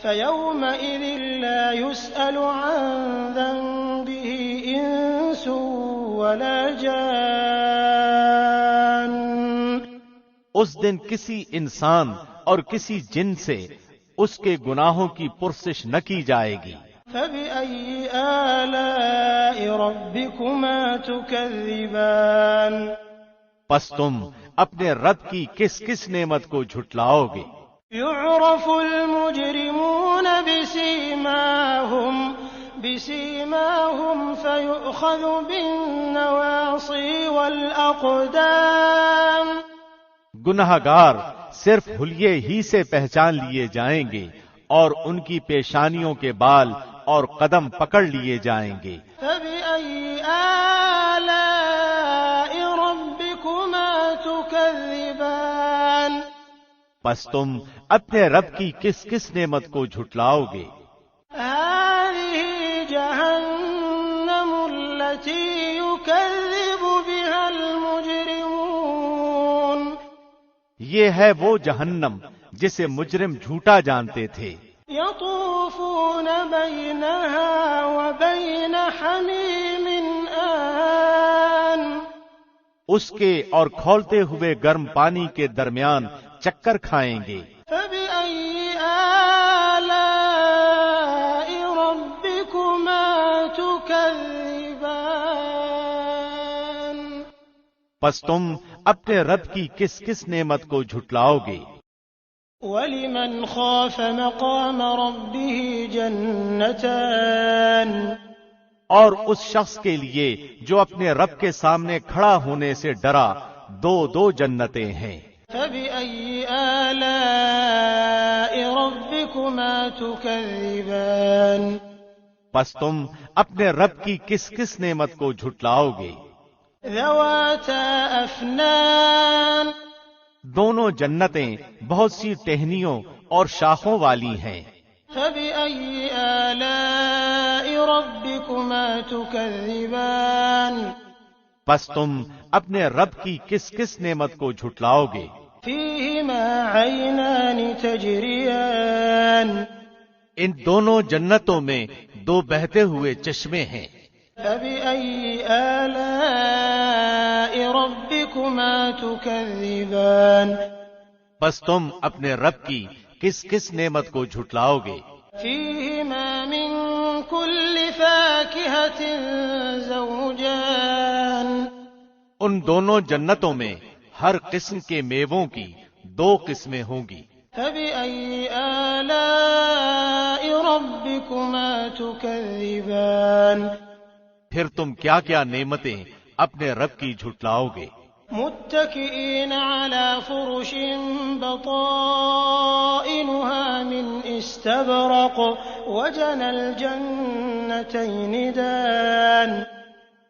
فيومئذ لا يسأل عن ذنبه إنس ولا جان اس دن کسی انسان اور کسی جن سے اس کے گناہوں کی پرسش نہ کی جائے گی۔ فَبِأَيِّ آلَاءِ رَبِّكُمَا تُكَذِّبَانِ پس تم اپنے رب کی کس کس نعمت کو جھٹلاؤ گے؟ يُعْرَفُ الْمُجْرِمُونَ بِسِيمَاهُمْ فَيُؤْخَذُ بِالنَّوَاصِي وَالْأَقْدَامِ گنہگار صرف حلیے ہی سے پہچان لیے جائیں گے اور ان کی پیشانیوں کے بال اور قدم پکڑ لیے جائیں گے۔ فَبِأَيِّ آلَاءِ رَبِّكُمَا تُكَذِّبَانِ پس تم اپنے رب کی کس کس نعمت کو جھٹلاؤ گے؟ هَٰذِهِ جَهَنَّمُ الَّتِي يُكَذِّبُ بِهَا الْمُجْرِمُونَ یہ ہے وہ جہنم جسے مجرم جھوٹا جانتے تھے۔ يَطُوفُونَ بَيْنَهَا وَبَيْنَ حَمِيمٍ آنٍ اس کے اور کھولتے ہوئے گرم پانی کے درمیان چکر کھائیں گے۔ فَبِأَيِّ آلَاءِ رَبِّكُمَا تُكَذِّبَانِ پس تم اپنے رب کی کس کس نعمت کو جھٹلاؤ گے؟ وَلِمَنْ خَافَ مَقَامَ رَبِّهِ جَنَّتَانِ اور اس شخص کے لیے جو اپنے رب کے سامنے کھڑا ہونے سے ڈرا دو جنتیں ہیں۔ فَبِأَيِّ آلَاءِ رَبِّكُمَا تُكَذِّبَانِ پس تم اپنے رب کی کس کس نعمت کو جھٹلاؤ گے؟ ذَوَاتَا أَفْنَانٍ دونوں جنتیں بہت سی ٹہنیوں اور شاخوں والی ہیں۔ فَبِأَيِّ آلَاءِ رَبِّكُمَا تُكَذِّبَانِ پس تم اپنے رب کی کس کس نعمت کو جھٹلاؤ گے؟ فِيهِمَا عَيْنَانِ تَجْرِيَانِ ان دونوں جنتوں میں دو بہتے ہوئے چشمے ہیں۔ فَبِأَيِّ آلَاءِ رَبِّكُمَا تُكَذِّبَانِ پس تم اپنے رب کی کس کس نعمت کو جھٹلاؤ گے؟ فِيهِمَا مِن كُلِّ فَاكِهَةٍ زَوْجَانِ ان دونوں جنتوں میں ہر قسم کے میووں کی دو قسمیں ہوں گی۔ فَبِأَيِّ آلَاءِ رَبِّكُمَا تُكَذِّبَانِ پھر تم کیا کیا نعمتیں اپنے رب کی جھٹلاؤ گے؟ متكئين على فرش بطائنها من استبرق وجنى الجنتين دان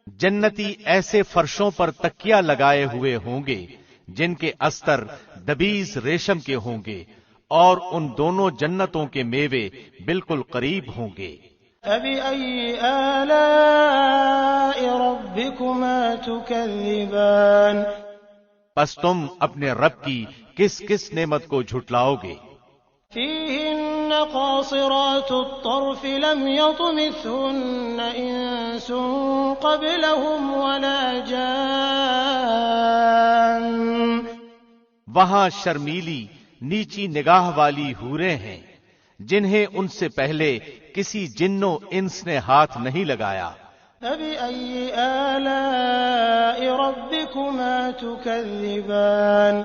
جنتی ایسے فرشوں پر تکیہ لگائے ہوئے ہوں گے جن کے استر دبیز ریشم کے ہوں گے اور ان دونوں جنتوں کے میوے بالکل قریب ہوں گے۔ فَبِأَيِّ آلَاءِ رَبِّكُمَا تُكَذِّبَانِ پس تم اپنے رب کی کس کس نعمت کو جھٹلاؤ گے؟ فِيهِنَّ قَاصِرَاتُ الطَّرْفِ لَمْ يَطْمِثْهُنَّ إِنسٌ قَبْلَهُمْ وَلَا جَانٌّ وہاں شرمیلی نیچی نگاہ والی حوریں ہیں جنہیں ان سے پہلے کسی جن و انس نے ہاتھ نہیں لگایا۔ فَبِأَيِّ آلَاءِ رَبِّكُمَا تُكَذِّبَانِ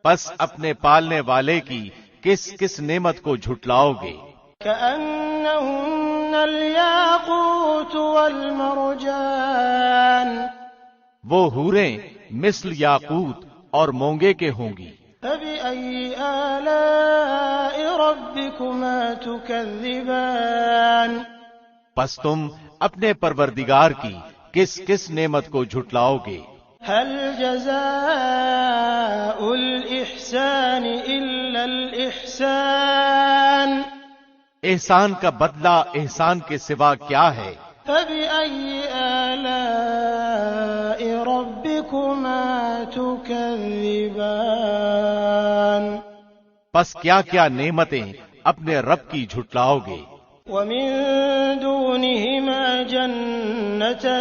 پس اپنے پالنے والے کی کس کس نعمت کو جھٹلاؤ گے؟ كَأَنَّهُنَّ الْيَاقُوتُ وَالْمَرْجَانُ وہ حوریں مثل یاقوت اور مونگے کے ہوں گی۔ فَبِأَيِّ آلَاءِ رَبِّكُمَا تُكَذِّبَانِ پس تم اپنے پروردگار کی کس کس نعمت کو جھٹلاؤ گے؟ هَلْ جَزَاءُ الْإِحْسَانِ إِلَّا الْإِحْسَانُ احسان کا بدلہ احسان کے سوا کیا ہے؟ فَبِأَيِّ آلَاءِ رَبِّكُمَا تُكَذِّبَانِ پس کیا کیا نعمتیں اپنے رب کی جھٹلاؤ گے؟ وَمِن دُونِهِمَا جَنَّتَانِ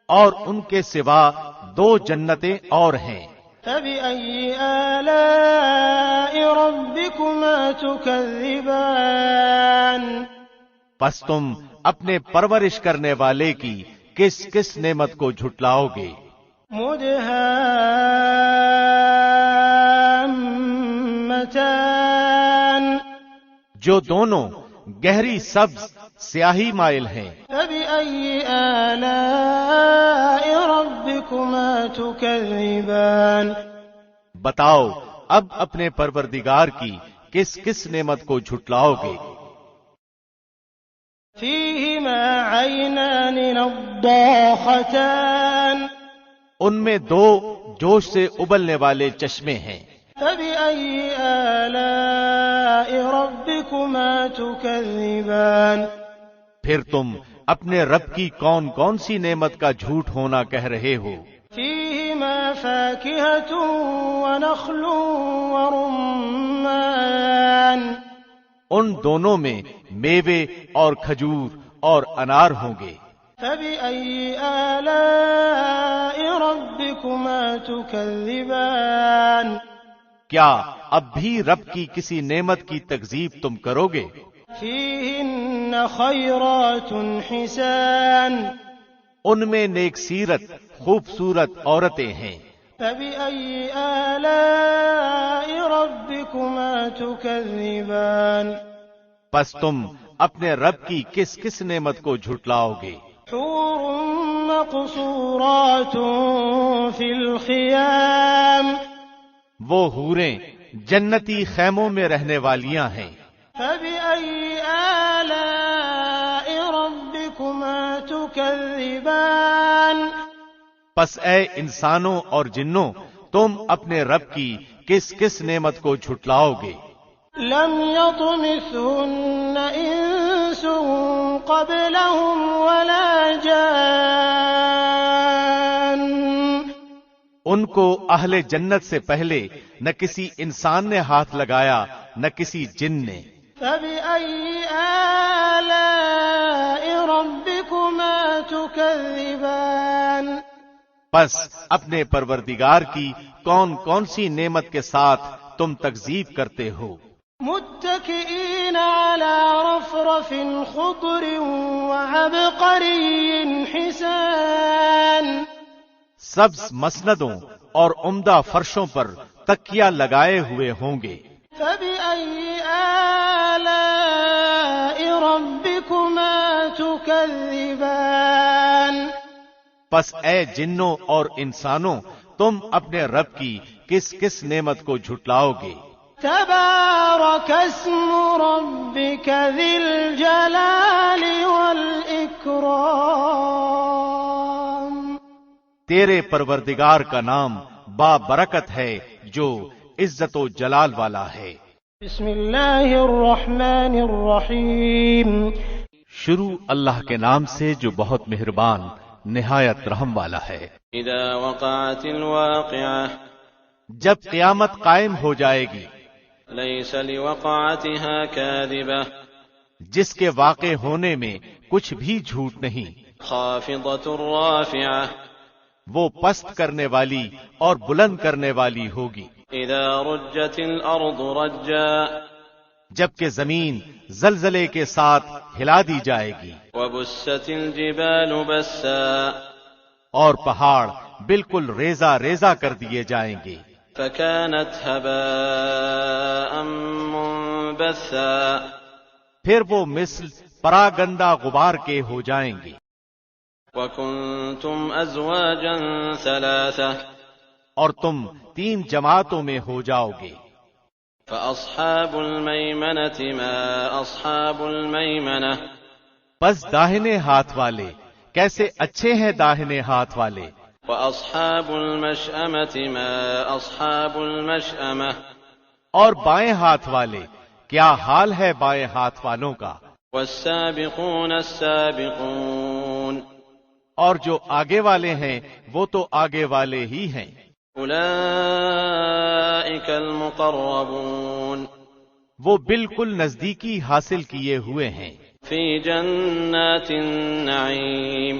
اور ان کے سوا دو جنتیں اور ہیں۔ فبأي آلاء ربكما تكذبان پس تم اپنے پرورش کرنے والے کی کس کس نعمت کو جھٹلاؤ گے؟ مدہامتان جو دونوں گہری سبز سیاہی مائل ہیں۔ فبأي آلاء ربكما تكذبان بتاؤ اب اپنے پروردگار کی کس کس نعمت کو جھٹلاؤ گے؟ فيهما عينان نضاختان ان میں دو جوش سے ابلنے والے چشمے ہیں۔ فبأي آلاء ربكما تكذبان پھر تم اپنے رب کی کون کون سی نعمت کا جھوٹ ہونا کہہ رہے ہو؟ فيهما فاكهة ونخل ورمان ان دونوں میں میوے اور کھجور اور انار ہوں گے۔ فبأي آلاء ربكما تكذبان کیا اب بھی رب کی کسی نعمت کی تکذیب تم کرو گے؟ فيهن خيرات حسان ان میں نیک سیرت خوبصورت عورتیں ہیں۔ فبأي آلاء ربكما تكذبان پس تم اپنے رب کی کس کس نعمت کو جھٹلاؤ گے؟ حور مقصورات في الخيام وہ حوریں جنتی خیموں میں رہنے والیاں ہیں۔ فبأي آلاء ربكما تكذبان پس اے انسانوں اور جنوں تم اپنے رب کی کس کس نعمت کو جھٹلاؤ گے؟ لم يطمثهن انس قبلهم ولا جان ان کو اہل جنت سے پہلے نہ کسی انسان نے ہاتھ لگایا نہ کسی جن نے۔ فبأي آلاء ربكما تكذبان پس اپنے پروردگار کی کون کون سی نعمت کے ساتھ تم تکذیب کرتے ہو؟ متكئين على رفرف خضر وعبقري حسان سبز مسندوں اور عمدہ فرشوں پر تکیہ لگائے ہوئے ہوں گے۔ فبأي آلاء ربكما تكذبان پس اے جنوں اور انسانوں تم اپنے رب کی کس کس نعمت کو جھٹلاؤ گے؟ تبارك اسم ربك ذي الجلال والإكرام تیرے پروردگار کا نام بابرکت ہے جو عزت و جلال والا ہے۔ بسم اللہ الرحمن الرحیم شروع اللہ کے نام سے جو بہت مہربان نہایت رحم والا ہے۔ اذا وقعت الواقعة جب قیامت قائم ہو جائے گی، ليس لوقعتها كاذبة جس کے واقع ہونے میں کچھ بھی جھوٹ نہیں، خافضة رافعة وہ پست کرنے والی اور بلند کرنے والی ہوگی۔ اذا رجت الارض رجا جبکہ زمین زلزلے کے ساتھ ہلا دی جائے گی، وبست الجبال بسا اور پہاڑ بالکل ریزہ ریزہ کر دیے جائیں گے۔ فكانت هباء منبثا پھر وہ مثل پراگندہ غبار کے ہو جائیں گے۔ وكنتم ازواجا ثلاثة اور تم 3 جماعتوں میں ہو جاؤ گے۔ فأصحاب الميمنة ما أصحاب الميمنة بس داہنے ہاتھ والے کیسے اچھے ہیں داہنے ہاتھ والے، وأصحاب المشأمة ما أصحاب المشأمة اور بائیں ہاتھ والے کیا حال ہے بائیں ہاتھ والوں کا، والسابقون السابقون اور جو آگے والے ہیں وہ تو آگے والے ہی ہیں۔ أولئك المقربون وہ بالکل نزدیکی حاصل کیے ہوئے ہیں۔ في جنات النعيم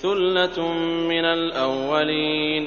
ثلة من الأولين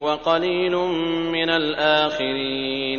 وقليل من الآخرين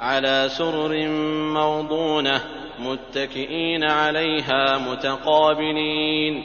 على سرر موضونة متكئين عليها متقابلين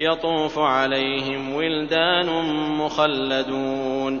يطوف عليهم ولدان مخلدون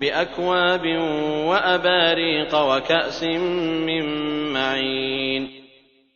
بأكواب وأباريق وكأس من معين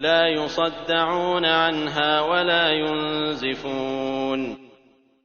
لا يصدعون عنها ولا ينزفون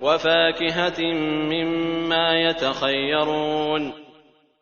وفاكهة مما يتخيرون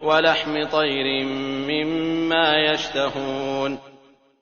ولحم طير مما يشتهون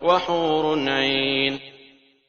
وحور عين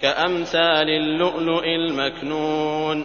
كأمثال اللؤلؤ المكنون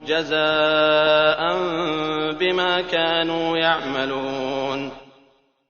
جزاء بما كانوا يعملون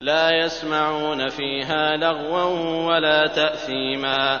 لا يسمعون فيها لغوا ولا تأثيما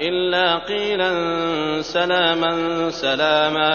إلا قيلا سلاما سلاما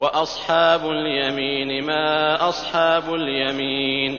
وأصحاب اليمين ما أصحاب اليمين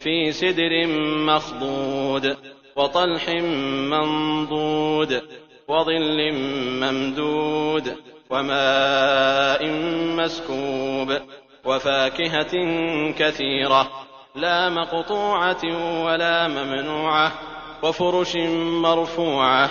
في سدر مخضود وطلح منضود وظل ممدود وماء مسكوب وفاكهة كثيرة لا مقطوعة ولا ممنوعة وفرش مرفوعة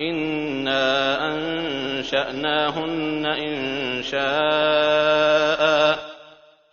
إنا أنشأناهن إنشاء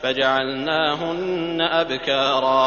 فجعلناهن أبكارا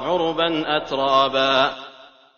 عربا أترابا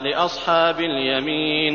لأصحاب اليمين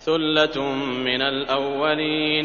ثلة من الأولين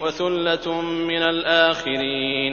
وثلة من الآخرين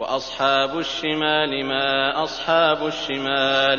وأصحاب الشمال ما أصحاب الشمال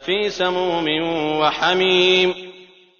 في سموم وحميم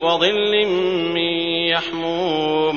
وظل من يحموم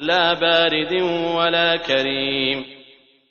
لا بارد ولا كريم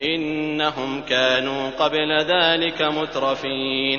إنهم كانوا قبل ذلك مترفين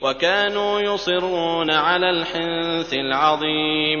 وكانوا يصرون على الحنث العظيم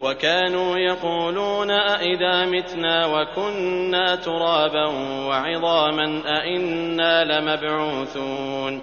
وكانوا يقولون أإذا متنا وكنا ترابا وعظاما أإنا لمبعوثون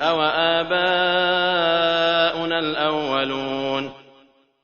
أو آباؤنا الأولون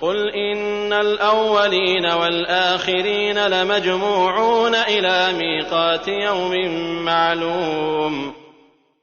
قل إن الأولين والآخرين لمجموعون إلى ميقات يوم معلوم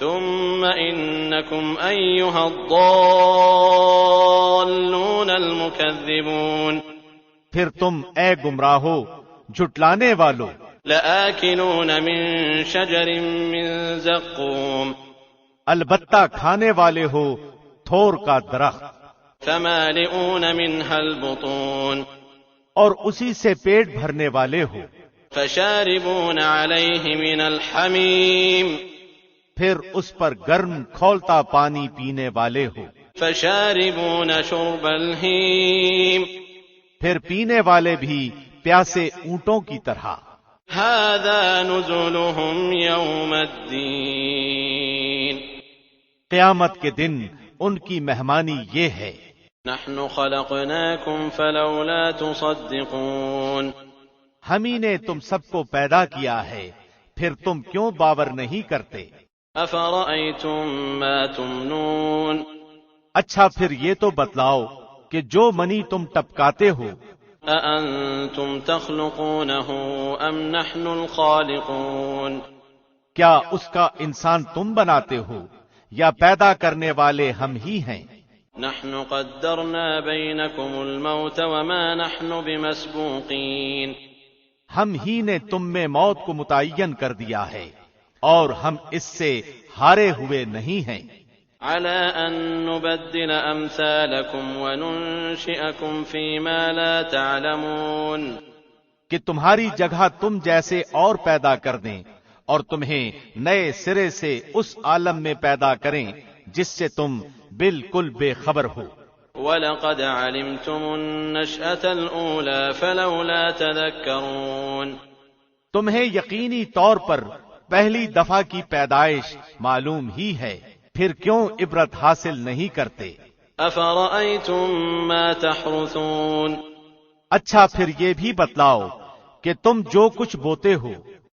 ثم إنكم أيها الضالون المكذبون پھر تم اے گمراہو جھٹلانے والو لآكلون من شجر من زقوم البتہ کھانے والے ہو تھور کا درخت، فمالئون منها البطون اور اسی سے پیٹ بھرنے والے ہو، فشاربون عليه من الحميم پھر اس پر گرم کھولتا پانی پینے والے ہو، فشاربون شرب الهيم پھر پینے والے بھی پیاسے اونٹوں کی طرح۔ هذا نزلهم يوم الدين قیامت کے دن ان کی مہمانی یہ ہے۔ نحن خلقناكم فلولا تصدقون ہم ہی نے تم سب کو پیدا کیا ہے، پھر تم کیوں باور نہیں کرتے؟ أفرأيتم ما تمنون اچھا پھر یہ تو بتلاؤ کہ جو منی تم ٹپکاتے ہو، أأنتم تخلقونه أم نحن الخالقون کیا اس کا انسان تم بناتے ہو یا پیدا کرنے والے ہم ہی ہیں؟ نحن قدرنا بينكم الموت وما نحن بمسبوقين ہم ہی نے تم میں موت کو متعین کر دیا ہے اور ہم اس سے ہارے ہوئے نہیں ہیں۔ على أن نبدل أمثالكم وننشئكم فيما لا تعلمون کہ تمہاری جگہ تم جیسے اور پیدا کر دیں اور تمہیں نئے سرے سے اس عالم میں پیدا کریں جس سے تم بالکل بے خبر ہو۔ وَلَقَدْ عَلِمْتُمُ النَّشْأَةَ الْأُولَى فَلَوْلَا تَذَكَّرُونَ تمہیں یقینی طور پر پہلی دفعہ کی پیدائش معلوم ہی ہے، پھر کیوں عبرت حاصل نہیں کرتے؟ أَفَرَأَيْتُم مَّا تَحْرُثُونَ اچھا پھر یہ بھی بتلاؤ کہ تم جو کچھ بوتے ہو،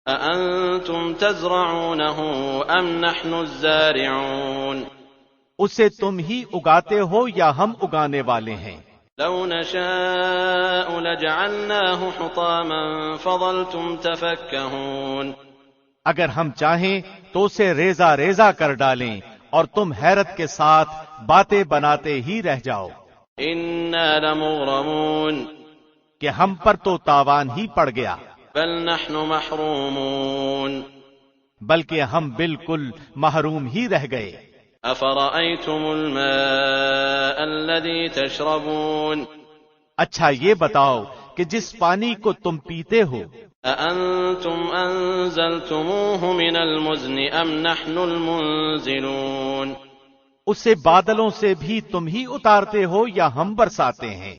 أَأَنتُمْ تَزْرَعُونَهُ أَمْ نَحْنُ الزَّارِعُونَ اسے تم ہی اگاتے ہو یا ہم اگانے والے ہیں؟ لَوْ نَشَاءُ لَجَعَلْنَاهُ حُطَامًا فَظَلْتُمْ تَفَكَّهُونَ اگر ہم چاہیں تو اسے ریزہ ریزہ کر ڈالیں اور تم حیرت کے ساتھ باتیں بناتے ہی رہ جاؤ۔ إِنَّا لَمُغْرَمُونَ کہ ہم پر تو تاوان ہی پڑ گیا، بَلْ نَحْنُ مَحْرُومُونَ بلکہ ہم بالکل محروم ہی رہ گئے۔ أَفَرَأَيْتُمُ الْمَاءَ الَّذِي تَشْرَبُونَ اچھا یہ بتاؤ کہ جس پانی کو تم پیتے ہو، أَأَنتُمْ أَنزَلْتُمُوهُ مِنَ الْمُزْنِ أَمْ نَحْنُ الْمُنزِلُونَ اسے بادلوں سے بھی تم ہی اتارتے ہو یا ہم برساتے ہیں؟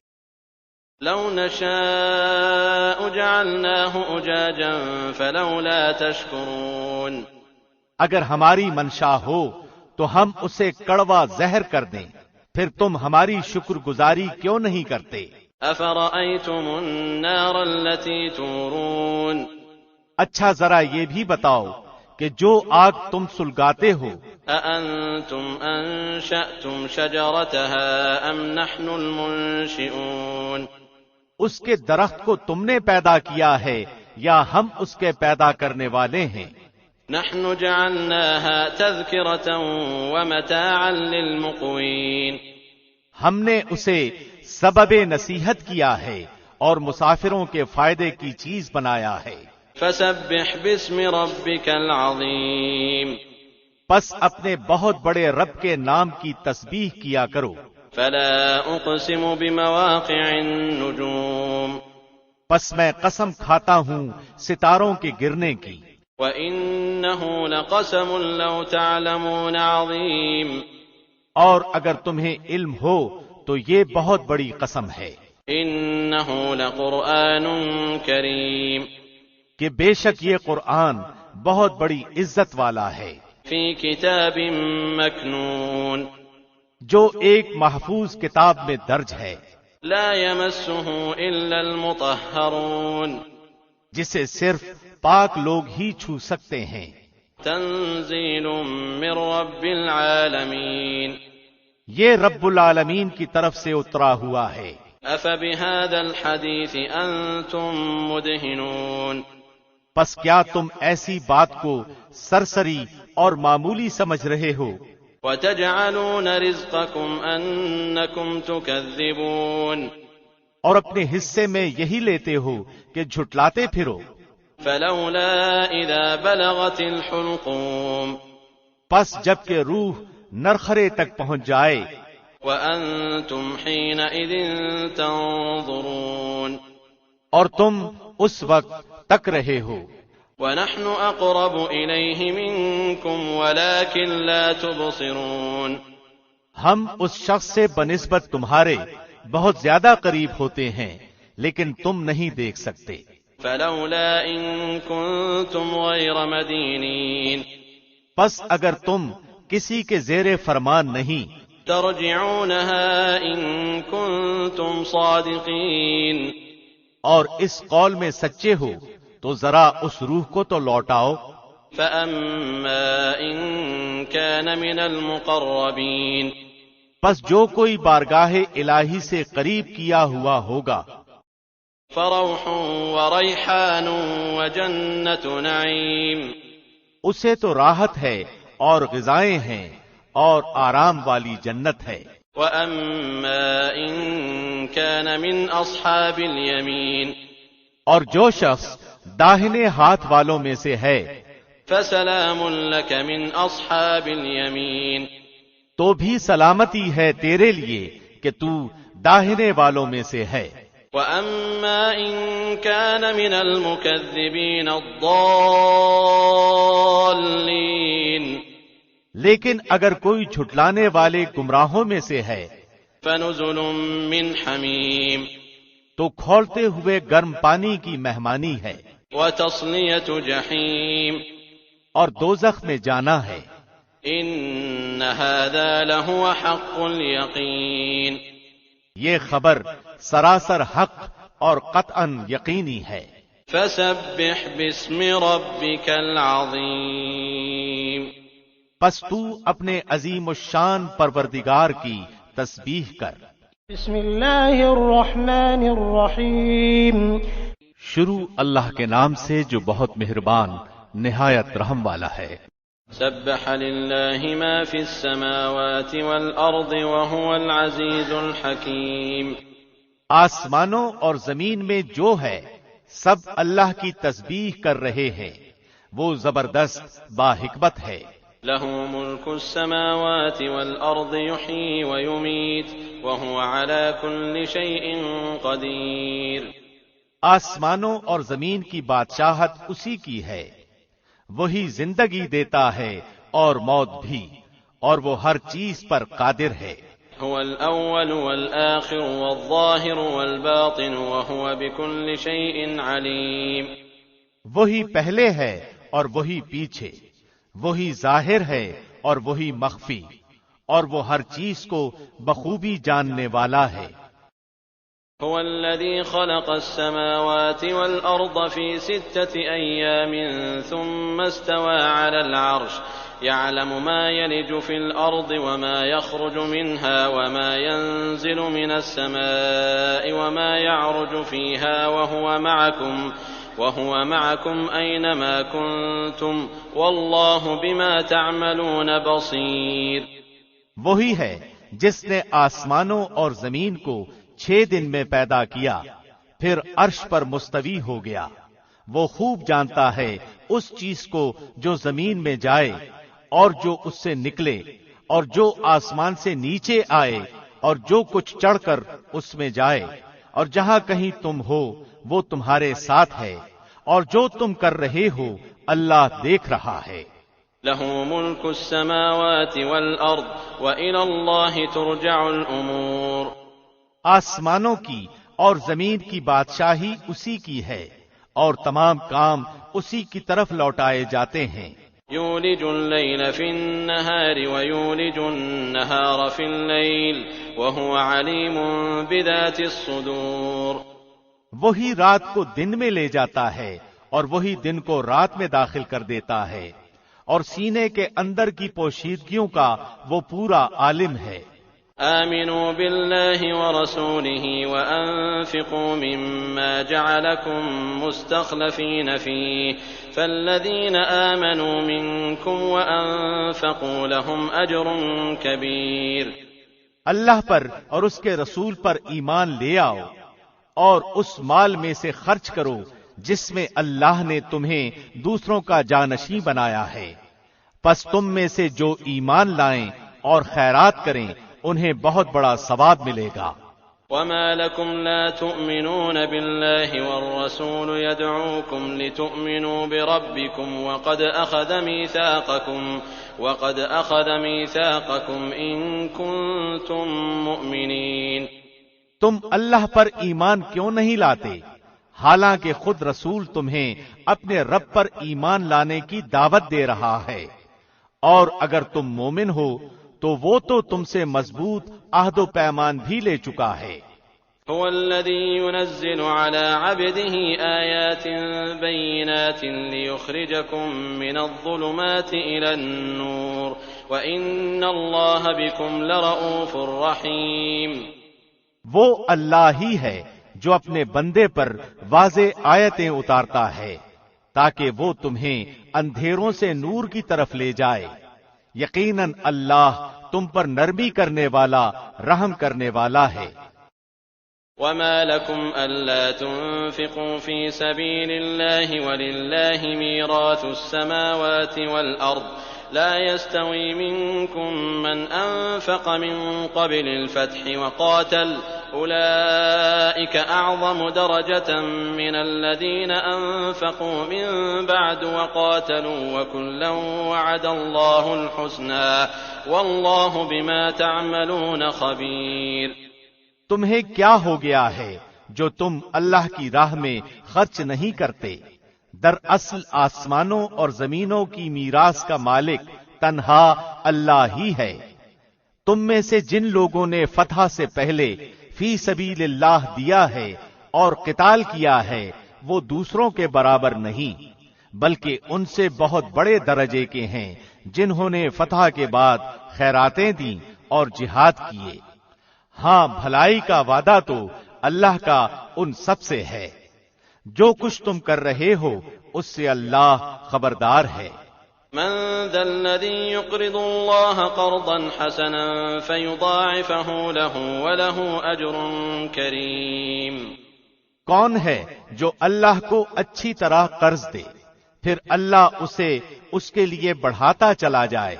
لَوْ نَشَاءُ جَعَلْنَاهُ أُجَاجًا فَلَوْلَا تَشْكُرُونَ اگر ہماری منشا ہو تو ہم اسے کڑوا زہر کر دیں، پھر تم ہماری شکر گزاری کیوں نہیں کرتے؟ أَفَرَأَيْتُمُ النَّارَ الَّتِي تُورُونَ اچھا ذرا یہ بھی بتاؤ کہ جو آگ تم سلگاتے ہو، أَأَنتُمْ أَنشَأْتُمْ شَجَرَتَهَا أَمْ نَحْنُ الْمُنشِئُونَ اس کے درخت کو تم نے پیدا کیا ہے یا ہم اس کے پیدا کرنے والے ہیں؟ نحن جعلناها تذكرة ومتاعا للمقوين ہم نے اسے سبب نصیحت کیا ہے اور مسافروں کے فائدے کی چیز بنایا ہے۔ فسبح باسم ربك العظيم پس اپنے بہت بڑے رب کے نام کی تسبیح کیا کرو۔ فلا اقسم بمواقع النجوم پس میں قسم کھاتا ہوں ستاروں کے گرنے کی۔ وإنه لقسم لو تعلمون عظيم اور اگر تمہیں علم ہو تو یہ بہت بڑی قسم ہے۔ إنه لقرآن كريم کہ بے شک یہ قرآن بہت بڑی عزت والا ہے، في كتاب مكنون جو ایک محفوظ کتاب میں درج ہے، لا يمسه إلا المطهرون جسے صرف پاک لوگ ہی چھو سکتے ہیں۔ تنزيل من رب العالمين یہ رب العالمین کی طرف سے اترا ہوا ہے۔ أفبهذا الحديث أنتم مدهنون پس کیا تم ایسی بات کو سرسری اور معمولی سمجھ رہے ہو؟ وَتَجْعَلُونَ رِزْقَكُمْ أَنَّكُمْ تُكَذِّبُونَ اور اپنے حصے میں یہی لیتے ہو کہ جھٹلاتے پھرو۔ فَلَوْلَا إِذَا بَلَغَتِ الْحُلْقُومَ پس جب کہ روح نرخرے تک پہنچ جائے، وَأَنْتُمْ حِينَئِذٍ تَنظُرُونَ اور تم اس وقت تک رہے ہو۔ وَنَحْنُ أَقْرَبُ إِلَيْهِ مِنْكُمْ وَلَكِنْ لَا تُبْصِرُونَ ہم اس شخص سے بنسبت تمہارے بہت زیادہ قریب ہوتے ہیں، لیکن تم نہیں دیکھ سکتے۔ فَلَوْلَا إِن كُنتُمْ غَيْرَ مَدِينِينَ پس اگر تم کسی کے زیر فرمان نہیں، تَرْجِعُونَهَا إِن كُنتُمْ صَادِقِينَ اور اس قول میں سچے ہو تو ذرا اس روح کو تو لوٹاؤ۔ فَأَمَّا إِن كَانَ مِنَ الْمُقَرَّبِينَ پس جو کوئی بارگاہ الہی سے قریب کیا ہوا ہوگا، فَرَوْحٌ وَرَيْحَانٌ وَجَنَّةُ نَعِيمٍ اسے تو راحت ہے اور غذائیں ہیں اور آرام والی جنت ہے۔ وَأَمَّا إِن كَانَ مِنْ أَصْحَابِ الْيَمِينِ اور جو شخص داہنے ہاتھ والوں میں سے ہے، فَسَلَامٌ لَكَ مِنْ أَصْحَابِ الْيَمِينِ تو بھی سلامتی ہے تیرے لیے کہ تو داہنے والوں میں سے ہے۔ وَأَمَّا إِن كَانَ مِنَ الْمُكَذِّبِينَ الضَّالِّينَ لیکن اگر کوئی جھٹلانے والے گمراہوں میں سے ہے، فَنُزُلٌ مِّنْ حَمِيمٍ تو کھولتے ہوئے گرم پانی کی مہمانی ہے، وَتَصْلِيَةُ جَحِيمٍ اور دوزخ میں جانا ہے۔ إِنَّ هَذَا لَهُوَ حَقُّ الْيَقِينِ یہ خبر سراسر حق اور قطعاً یقینی ہے۔ فَسَبِّحْ بِاسْمِ رَبِّكَ الْعَظِيمِ پس تو اپنے عظیم الشان پروردگار کی تسبیح کر۔ بسم اللہ الرحمن الرحیم شروع اللہ کے نام سے جو بہت مہربان نہایت رحم والا ہے۔ سبح للہ ما فی السماوات والارض وهو العزیز الحکیم آسمانوں اور زمین میں جو ہے سب اللہ کی تسبیح کر رہے ہیں، وہ زبردست با حکمت ہے۔ له ملك السماوات والارض يحيي ويميت وهو على كل شيء قدیر آسمانوں اور زمین کی بادشاہت اسی کی ہے، وہی زندگی دیتا ہے اور موت بھی، اور وہ ہر چیز پر قادر ہے۔ هو الاول والآخر والظاهر والباطن وهو بكل شيء عليم وہی پہلے ہے اور وہی پیچھے، وہی ظاہر ہے اور وہی مخفی، اور وہ ہر چیز کو بخوبی جاننے والا ہے۔ هو الذي خلق السماوات والأرض في 6 أيام ثم استوى على العرش يعلم ما يلج في الأرض وما يخرج منها وما ينزل من السماء وما يعرج فيها وهو معكم أينما كنتم والله بما تعملون بصير وہی ہے جس نے آسمانوں اور زمین کو 6 دن میں پیدا کیا، پھر عرش پر مستوی ہو گیا۔ وہ خوب جانتا ہے اس چیز کو جو زمین میں جائے اور جو اس سے نکلے، اور جو آسمان سے نیچے آئے اور جو کچھ چڑھ کر اس میں جائے، اور جہاں کہیں تم ہو وہ تمہارے ساتھ ہے، اور جو تم کر رہے ہو اللہ دیکھ رہا ہے۔ له ملك السماوات والأرض وإلى الله ترجع الأمور آسمانوں کی اور زمین کی بادشاہی اسی کی ہے، اور تمام کام اسی کی طرف لوٹائے جاتے ہیں۔ يولج الليل في النهار ويولج النهار في الليل وهو عليم بذات الصدور وہی رات کو دن میں لے جاتا ہے اور وہی دن کو رات میں داخل کر دیتا ہے، اور سینے کے اندر کی پوشیدگیوں کا وہ پورا عالم ہے۔ آمنوا بالله ورسوله وأنفقوا مما جعلكم مستخلفين فيه فالذين آمنوا منكم وأنفقوا لهم أجر كبير۔ اللہ پر اور اس کے رسول پر ایمان لے آؤ اور اس مال میں سے خرچ کرو جس میں اللہ نے تمہیں دوسروں کا جانشین بنایا ہے، پس تم میں سے جو ایمان لائیں اور خیرات کریں انہیں بہت بڑا ثواب ملے گا۔ وما لكم لا تؤمنون بالله والرسول يدعوكم لتؤمنوا بربكم وقد أخذ ميثاقكم إن كنتم مؤمنين۔ تم اللہ پر ایمان کیوں نہیں لاتے حالانکہ خود رسول تمہیں اپنے رب پر ایمان لانے کی دعوت دے رہا ہے، اور اگر تم مومن ہو تو وہ تو تم سے مضبوط عہد و پیمان بھی لے چکا ہے۔ هو الذي ينزل على عبده آيات بينات ليخرجكم من الظلمات إلى النور وإن الله بكم لرؤوف رحيم۔ وہ اللہ ہی ہے جو اپنے بندے پر واضح آیتیں اتارتا ہے تاکہ وہ تمہیں اندھیروں سے نور کی طرف لے جائے، یقیناً اللہ تم پر نرمی کرنے والا رحم کرنے والا ہے۔ وما لكم ألا تنفقوا في سبيل الله ولله ميراث السماوات والأرض لا يستوي منكم من أنفق من قبل الفتح وقاتل أولئك أعظم درجة من الذين أنفقوا من بعد وقاتلوا وكلا وعد الله الحسنى والله بما تعملون خبير۔ تمہیں کیا ہو گیا ہے جو تم اللہ کی راہ میں خرچ نہیں کرتے؟ دراصل آسمانوں اور زمینوں کی میراث کا مالک تنہا اللہ ہی ہے۔ تم میں سے جن لوگوں نے فتح سے پہلے فی سبیل اللہ دیا ہے اور قتال کیا ہے وہ دوسروں کے برابر نہیں، بلکہ ان سے بہت بڑے درجے کے ہیں جنہوں نے فتح کے بعد خیراتیں دیں اور جہاد کیے۔ ہاں، بھلائی کا وعدہ تو اللہ کا ان سب سے ہے۔ جو کچھ تم کر رہے ہو اس سے اللہ خبردار ہے۔ من ذا الذي يقرض الله قرضا حسنا فيضاعفه له وله أجر كريم۔ کون ہے جو اللہ کو اچھی طرح قرض دے پھر اللہ اسے اس کے لیے بڑھاتا چلا جائے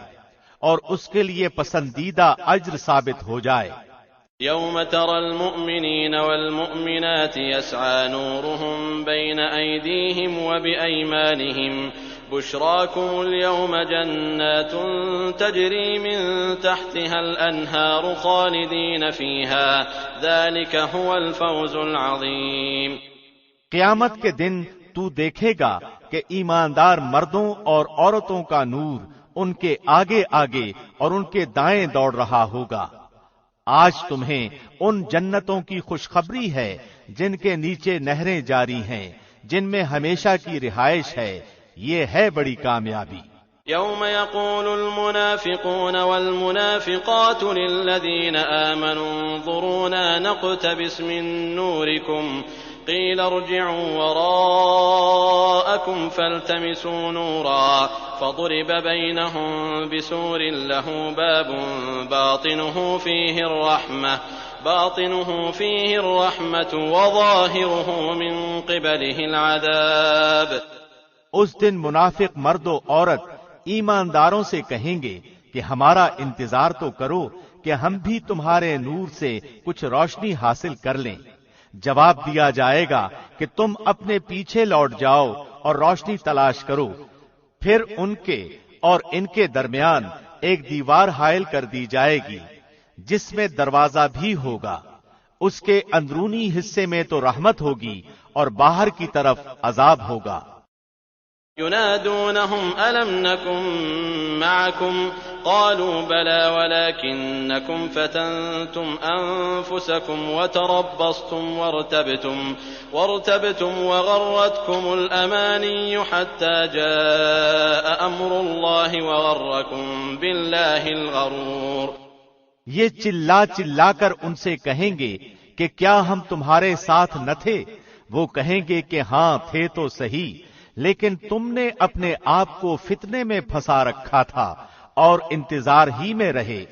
اور اس کے لیے پسندیدہ اجر ثابت ہو جائے۔ يوم ترى المؤمنين والمؤمنات يسعى نورهم بين أيديهم وبأيمانهم بشراكم اليوم جنات تجري من تحتها الأنهار خالدين فيها ذلك هو الفوز العظيم۔ قیامت کے دن تو دیکھے گا کہ ایماندار مردوں اور عورتوں کا نور ان کے آگے آگے اور ان کے دائیں دوڑ رہا ہوگا۔ آج تمہیں ان جنتوں کی خوشخبری ہے جن کے نیچے نہریں جاری ہیں، جن میں ہمیشہ کی رہائش ہے، یہ ہے بڑی کامیابی۔ يوم يقول المنافقون والمنافقات للذين آمنوا انظرونا نقتبس من نوركم قيل ارجعوا وراءكم فالتمسوا نورا فضرب بينهم بسور له باب باطنه فيه الرحمة وظاهره من قبله العذاب۔ اس دن منافق مرد و عورت ایمانداروں سے کہیں گے کہ ہمارا انتظار تو کرو کہ ہم بھی تمہارے نور سے کچھ روشنی حاصل کر لیں۔ جواب دیا جائے گا کہ تم اپنے پیچھے لوٹ جاؤ اور روشنی تلاش کرو، پھر ان کے اور ان کے درمیان ایک دیوار حائل کر دی جائے گی جس میں دروازہ بھی ہوگا، اس کے اندرونی حصے میں تو رحمت ہوگی اور باہر کی طرف عذاب ہوگا۔ ينادونهم ألم نكن معكم قالوا بلى ولكنكم فتنتم أنفسكم وتربصتم وارتبتم وغرتكم الأماني حتى جاء أمر الله وغركم بالله الغرور۔ یہ چلا چلا کر ان سے کہیں گے کہ کیا ہم تمہارے ساتھ نہ تھے؟ وہ کہیں گے کہ ہاں تھے تو صحیح، لیکن تم نے اپنے آپ کو فتنے میں پھنسا رکھا تھا اور انتظار ہی میں رہے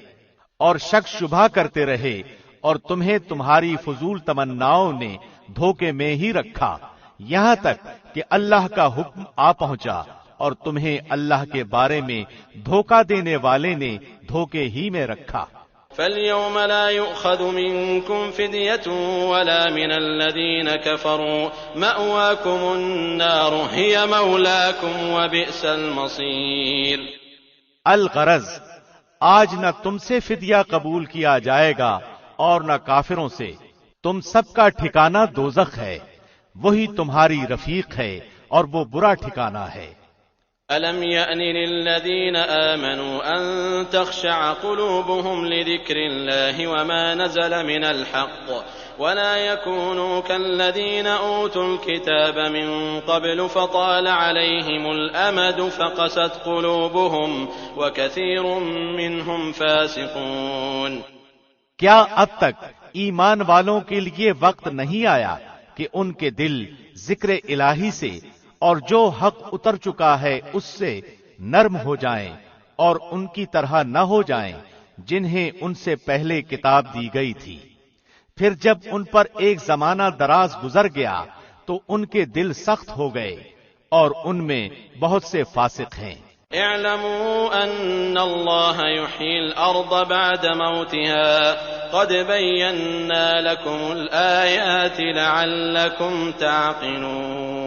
اور شک شبہ کرتے رہے، اور تمہیں تمہاری فضول تمناؤں نے دھوکے میں ہی رکھا، یہاں تک کہ اللہ کا حکم آ پہنچا اور تمہیں اللہ کے بارے میں دھوکہ دینے والے نے دھوکے ہی میں رکھا۔ فَالْيَوْمَ لَا يُؤْخَذُ مِنكُمْ فِدْيَةٌ وَلَا مِنَ الَّذِينَ كَفَرُوا مَأْوَاكُمُ النَّارُ هِيَ مَوْلَاكُمْ وَبِئْسَ الْمَصِيرُ۔ الغرض، آج نہ تم سے فدیہ قبول کیا جائے گا اور نہ کافروں سے، تم سب کا ٹھکانہ دوزخ ہے، وہی تمہاری رفیق ہے اور وہ برا ٹھکانہ ہے۔ أَلَمْ يَأْنِ لِلَّذِينَ آمَنُوا أَن تَخْشَعَ قُلُوبُهُمْ لِذِكْرِ اللَّهِ وَمَا نَزَلَ مِنَ الْحَقِّ وَلَا يَكُونُوا كَالَّذِينَ أُوتُوا الْكِتَابَ مِن قَبْلُ فَطَالَ عَلَيْهِمُ الْأَمَدُ فَقَسَتْ قُلُوبُهُمْ وَكَثِيرٌ مِّنْهُمْ فَاسِقُونَ۔ کیا اب تک ایمان والوں کے لیے وقت نہیں آیا کہ ان کے دل ذکر الہی سے اور جو حق اتر چکا ہے اس سے نرم ہو جائیں اور ان کی طرح نہ ہو جائیں جنہیں ان سے پہلے کتاب دی گئی تھی، پھر جب ان پر ایک زمانہ دراز گزر گیا تو ان کے دل سخت ہو گئے اور ان میں بہت سے فاسق ہیں۔ اعلموا ان اللہ یحیی الارض بعد موتها قد بینا لکم الآیات لعلکم تعقلون۔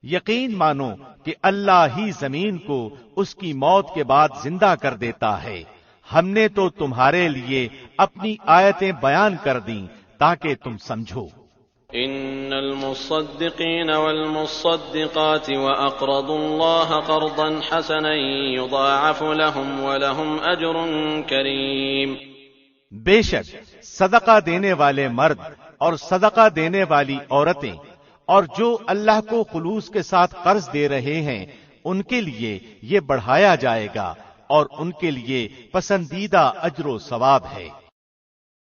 یقین مانو کہ اللہ ہی زمین کو اس کی موت کے بعد زندہ کر دیتا ہے، ہم نے تو تمہارے لیے اپنی آیتیں بیان کر دیں تاکہ تم سمجھو۔ ان المصدقین والمصدقات واقرضوا اللہ قرضا حسنا یضاعف لهم ولهم اجر کریم۔ بے شک صدقہ دینے والے مرد اور صدقہ دینے والی عورتیں اور جو اللہ کو خلوص کے ساتھ قرض دے رہے ہیں ان کے لیے یہ بڑھایا جائے گا اور ان کے لیے پسندیدہ اجر و ثواب ہے۔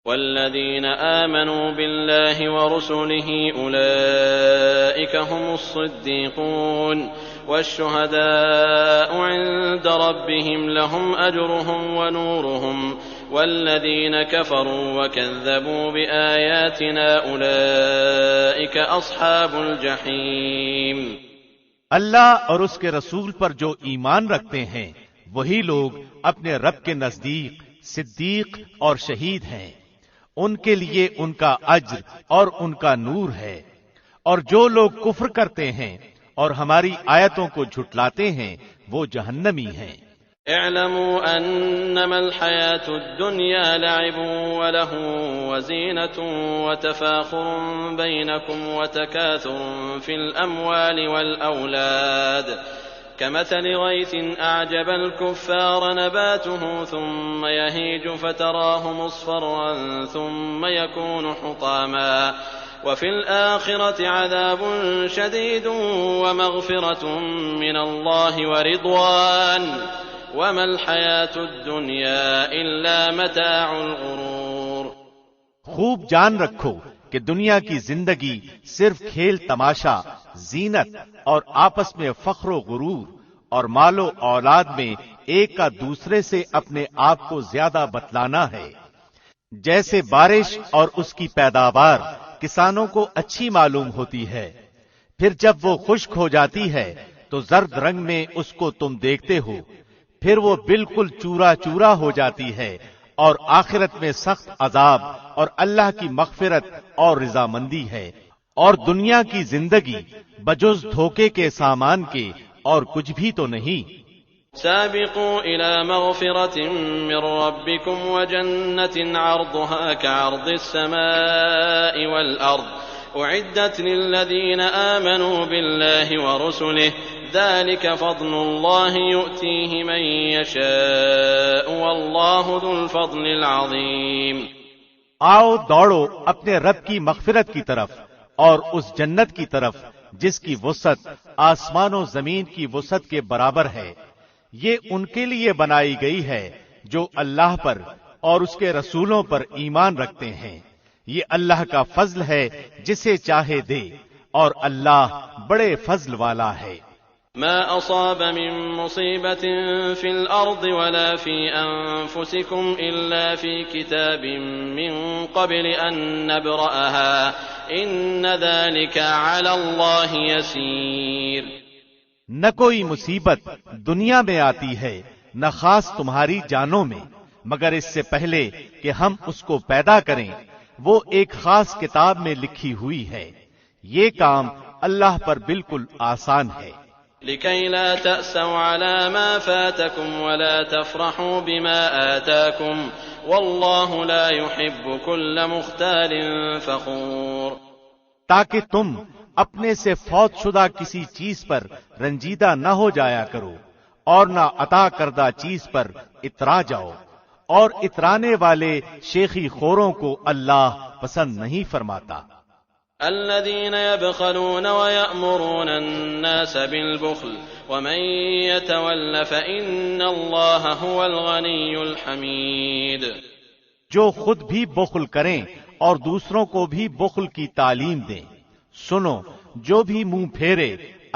والذین آمنوا باللہ ورسلہ اولئک هم الصدیقون والشہداء عند ربهم لهم اجرهم ونورهم والذین کفروا وکذبوا بآیاتنا اولئک اصحاب الجحیم۔ اللہ اور اس کے رسول پر جو ایمان رکھتے ہیں وہی لوگ اپنے رب کے نزدیک صدیق اور شہید ہیں، ان کے لیے ان کا اجر اور ان کا نور ہے، اور جو لوگ کفر کرتے ہیں اور ہماری آیتوں کو جھٹلاتے ہیں وہ جہنمی ہیں۔ اعلموا انما الحياة الدنيا لعب ولهو وزينة وتفاخر بينكم وتكاثر في الأموال والأولاد كمثل غيث أعجب الكفار نباته ثم يهيج فتراه مصفرا ثم يكون حطاما وفي الآخرة عذاب شديد ومغفرة من الله ورضوان وما الحياة الدنيا إلا متاع الغرور۔ خوب جان رکھو کہ دنیا کی زندگی صرف کھیل تماشا، زینت اور آپس میں فخر و غرور اور مال و اولاد میں ایک کا دوسرے سے اپنے آپ کو زیادہ بتلانا ہے۔ جیسے بارش اور اس کی پیداوار کسانوں کو اچھی معلوم ہوتی ہے، پھر جب وہ خشک ہو جاتی ہے تو زرد رنگ میں اس کو تم دیکھتے ہو، پھر وہ بالکل چورا چورا ہو جاتی ہے، اور آخرت میں سخت عذاب اور اللہ کی مغفرت اور رضامندی ہے، اور دنیا کی زندگی بجز دھوکے کے سامان کے اور کچھ بھی تو نہیں۔ سابقوا إلى مغفرة من ربكم وجنة عرضها كعرض السماء والأرض أعدت للذين آمنوا بالله ورسله ذلك فضل الله يؤتيه من يشاء والله ذو الفضل العظيم۔ آؤ دوڑو اپنے رب کی مغفرت کی طرف اور اس جنت کی طرف جس کی وسعت آسمان و زمین کی وسعت کے برابر ہے، یہ ان کے لیے بنائی گئی ہے جو اللہ پر اور اس کے رسولوں پر ایمان رکھتے ہیں۔ یہ اللہ کا فضل ہے جسے چاہے دے، اور اللہ بڑے فضل والا ہے۔ ما أصاب من مصيبة في الأرض ولا في أنفسكم إلا في كتاب من قبل أن نبرأها إن ذلك على الله يسير۔ نہ کوئی مصیبت دنیا میں آتی ہے، نہ خاص تمہاری جانوں میں، مگر اس سے پہلے کہ ہم اس کو پیدا کریں وہ ایک خاص کتاب میں لکھی ہوئی ہے۔ یہ کام اللہ پر بالکل آسان ہے۔ لكي لا تأسوا على ما فاتكم ولا تفرحوا بما آتاكم والله لا يحب كل مختال فخور۔ تاکہ تم اپنے سے فوت شدہ کسی چیز پر رنجیدہ نہ ہو جایا کرو اور نہ عطا کردہ چیز پر اترا جاؤ، اور اترانے والے شیخی خوروں کو اللہ پسند نہیں فرماتا۔ الذين يبخلون ويأمرون الناس بالبخل ومن يتول فإن الله هو الغني الحميد۔ جو خود بھی بخل کریں اور دوسروں کو بھی بخل کی تعلیم دیں۔ سنو، جو بھی منہ پھیرے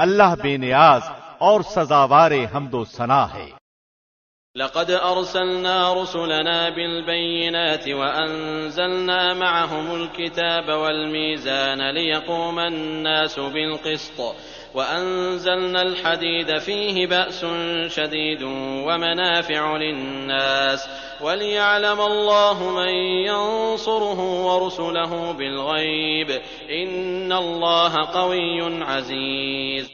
اللہ بے نیاز اور سزاوار حمد و ثنا ہے۔ لقد أرسلنا رسلنا بالبينات وأنزلنا معهم الكتاب والميزان ليقوم الناس بالقسط وأنزلنا الحديد فيه بأس شديد ومنافع للناس وليعلم الله من ينصره ورسله بالغيب إن الله قوي عزيز۔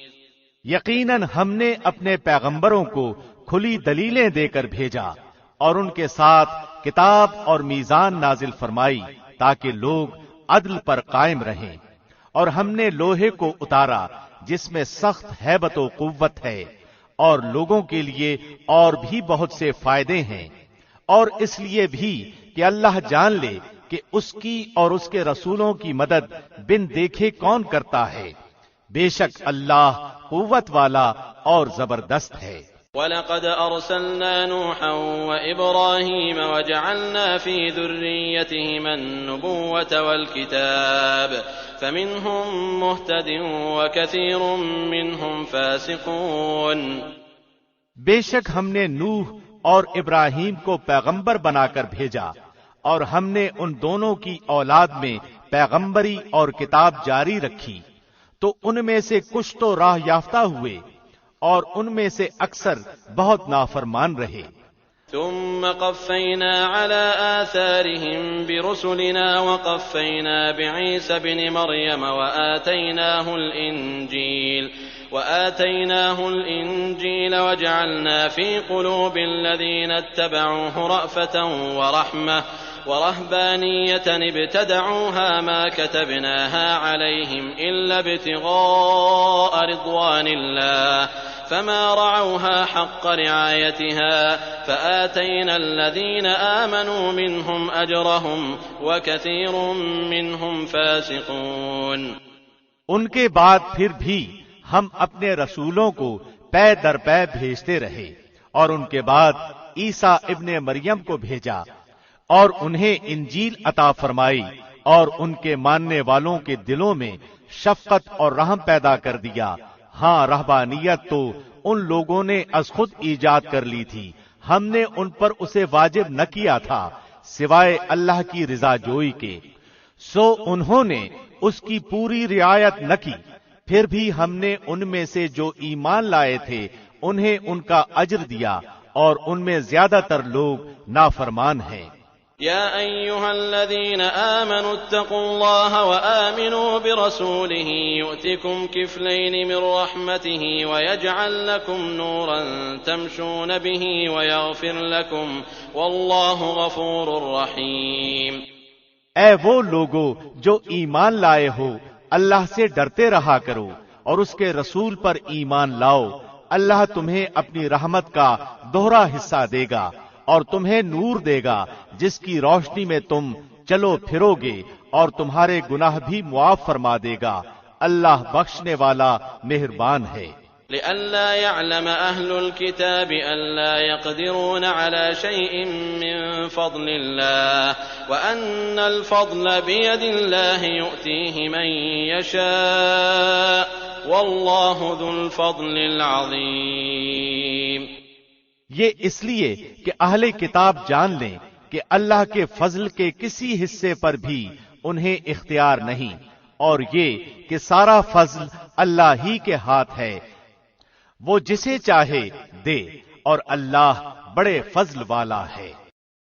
یقیناً ہم نے اپنے پیغمبروں کو کھلی دلیلیں دے کر بھیجا اور ان کے ساتھ کتاب اور میزان نازل فرمائی تاکہ لوگ عدل پر قائم رہیں، اور ہم نے لوہے کو اتارا جس میں سخت ہیبت و قوت ہے، اور لوگوں کے لیے اور بھی بہت سے فائدے ہیں، اور اس لیے بھی کہ اللہ جان لے کہ اس کی اور اس کے رسولوں کی مدد بن دیکھے کون کرتا ہے۔ بے شک اللہ قوت والا اور زبردست ہے۔ وَلَقَدْ أَرْسَلْنَا نُوحًا وَإِبْرَاهِيمَ وَجَعَلْنَا فِي ذُرِّيَّتِهِمَا النُّبُوَّةَ وَالْكِتَابَ فَمِنْهُمْ مُهْتَدٍ وَكَثِيرٌ مِّنْهُمْ فَاسِقُونَ۔ بے شک ہم نے نوح اور ابراہیم کو پیغمبر بنا کر بھیجا، اور ہم نے ان دونوں کی اولاد میں پیغمبری اور کتاب جاری رکھی، تو ان میں سے کچھ تو راہ یافتہ ہوئے اور ان میں سے اکثر بہت نافرمان رہے۔ ثم قفينا على آثارهم برسلنا وقفينا بعيسى ابن مريم وآتيناه الإنجيل وجعلنا في قلوب الذين اتبعوه رأفة ورحمة ورهبانية ابتدعوها ما كتبناها عليهم إلا ابتغاء رضوان الله فما رعوها حق رعايتها فآتينا الذين آمنوا منهم أجرهم وكثير منهم فاسقون۔ ان کے بعد پھر بھی ہم اپنے رسولوں کو پے در پے بھیجتے رہے، اور ان کے بعد عیسیٰ ابن مریم کو بھیجا اور انہیں انجیل عطا فرمائی، اور ان کے ماننے والوں کے دلوں میں شفقت اور رحم پیدا کر دیا۔ ہاں، رہبانیت تو ان لوگوں نے از خود ایجاد کر لی تھی، ہم نے ان پر اسے واجب نہ کیا تھا سوائے اللہ کی رضا جوئی کے، سو انہوں نے اس کی پوری رعایت نہ کی۔ پھر بھی ہم نے ان میں سے جو ایمان لائے تھے انہیں ان کا اجر دیا، اور ان میں زیادہ تر لوگ نافرمان ہیں۔ يا أيها الذين آمنوا اتقوا الله وآمنوا برسوله يؤتكم كفلين من رحمته ويجعل لكم نورا تمشون به ويغفر لكم والله غفور رحيم۔ اے وہ لوگو جو ایمان لائے ہو، اللہ سے ڈرتے رہا کرو اور اس کے رسول پر ایمان لاؤ، اللہ تمہیں اپنی رحمت کا دوہرا حصہ دے گا اور تمہیں نور دے گا جس کی روشنی میں تم چلو پھرو گے، اور تمہارے گناہ بھی معاف فرما دے گا۔ اللہ بخشنے والا مہربان ہے۔ لئلا يعلم أهل الكتاب ألا يقدرون على شيء من فضل الله وأن الفضل بيد الله يؤتيه من يشاء والله ذو الفضل العظيم۔ یہ اس لیے کہ اہل کتاب جان لیں کہ اللہ کے فضل کے کسی حصے پر بھی انہیں اختیار نہیں، اور یہ کہ سارا فضل اللہ ہی کے ہاتھ ہے، وہ جسے چاہے دے، اور اللہ بڑے فضل والا ہے۔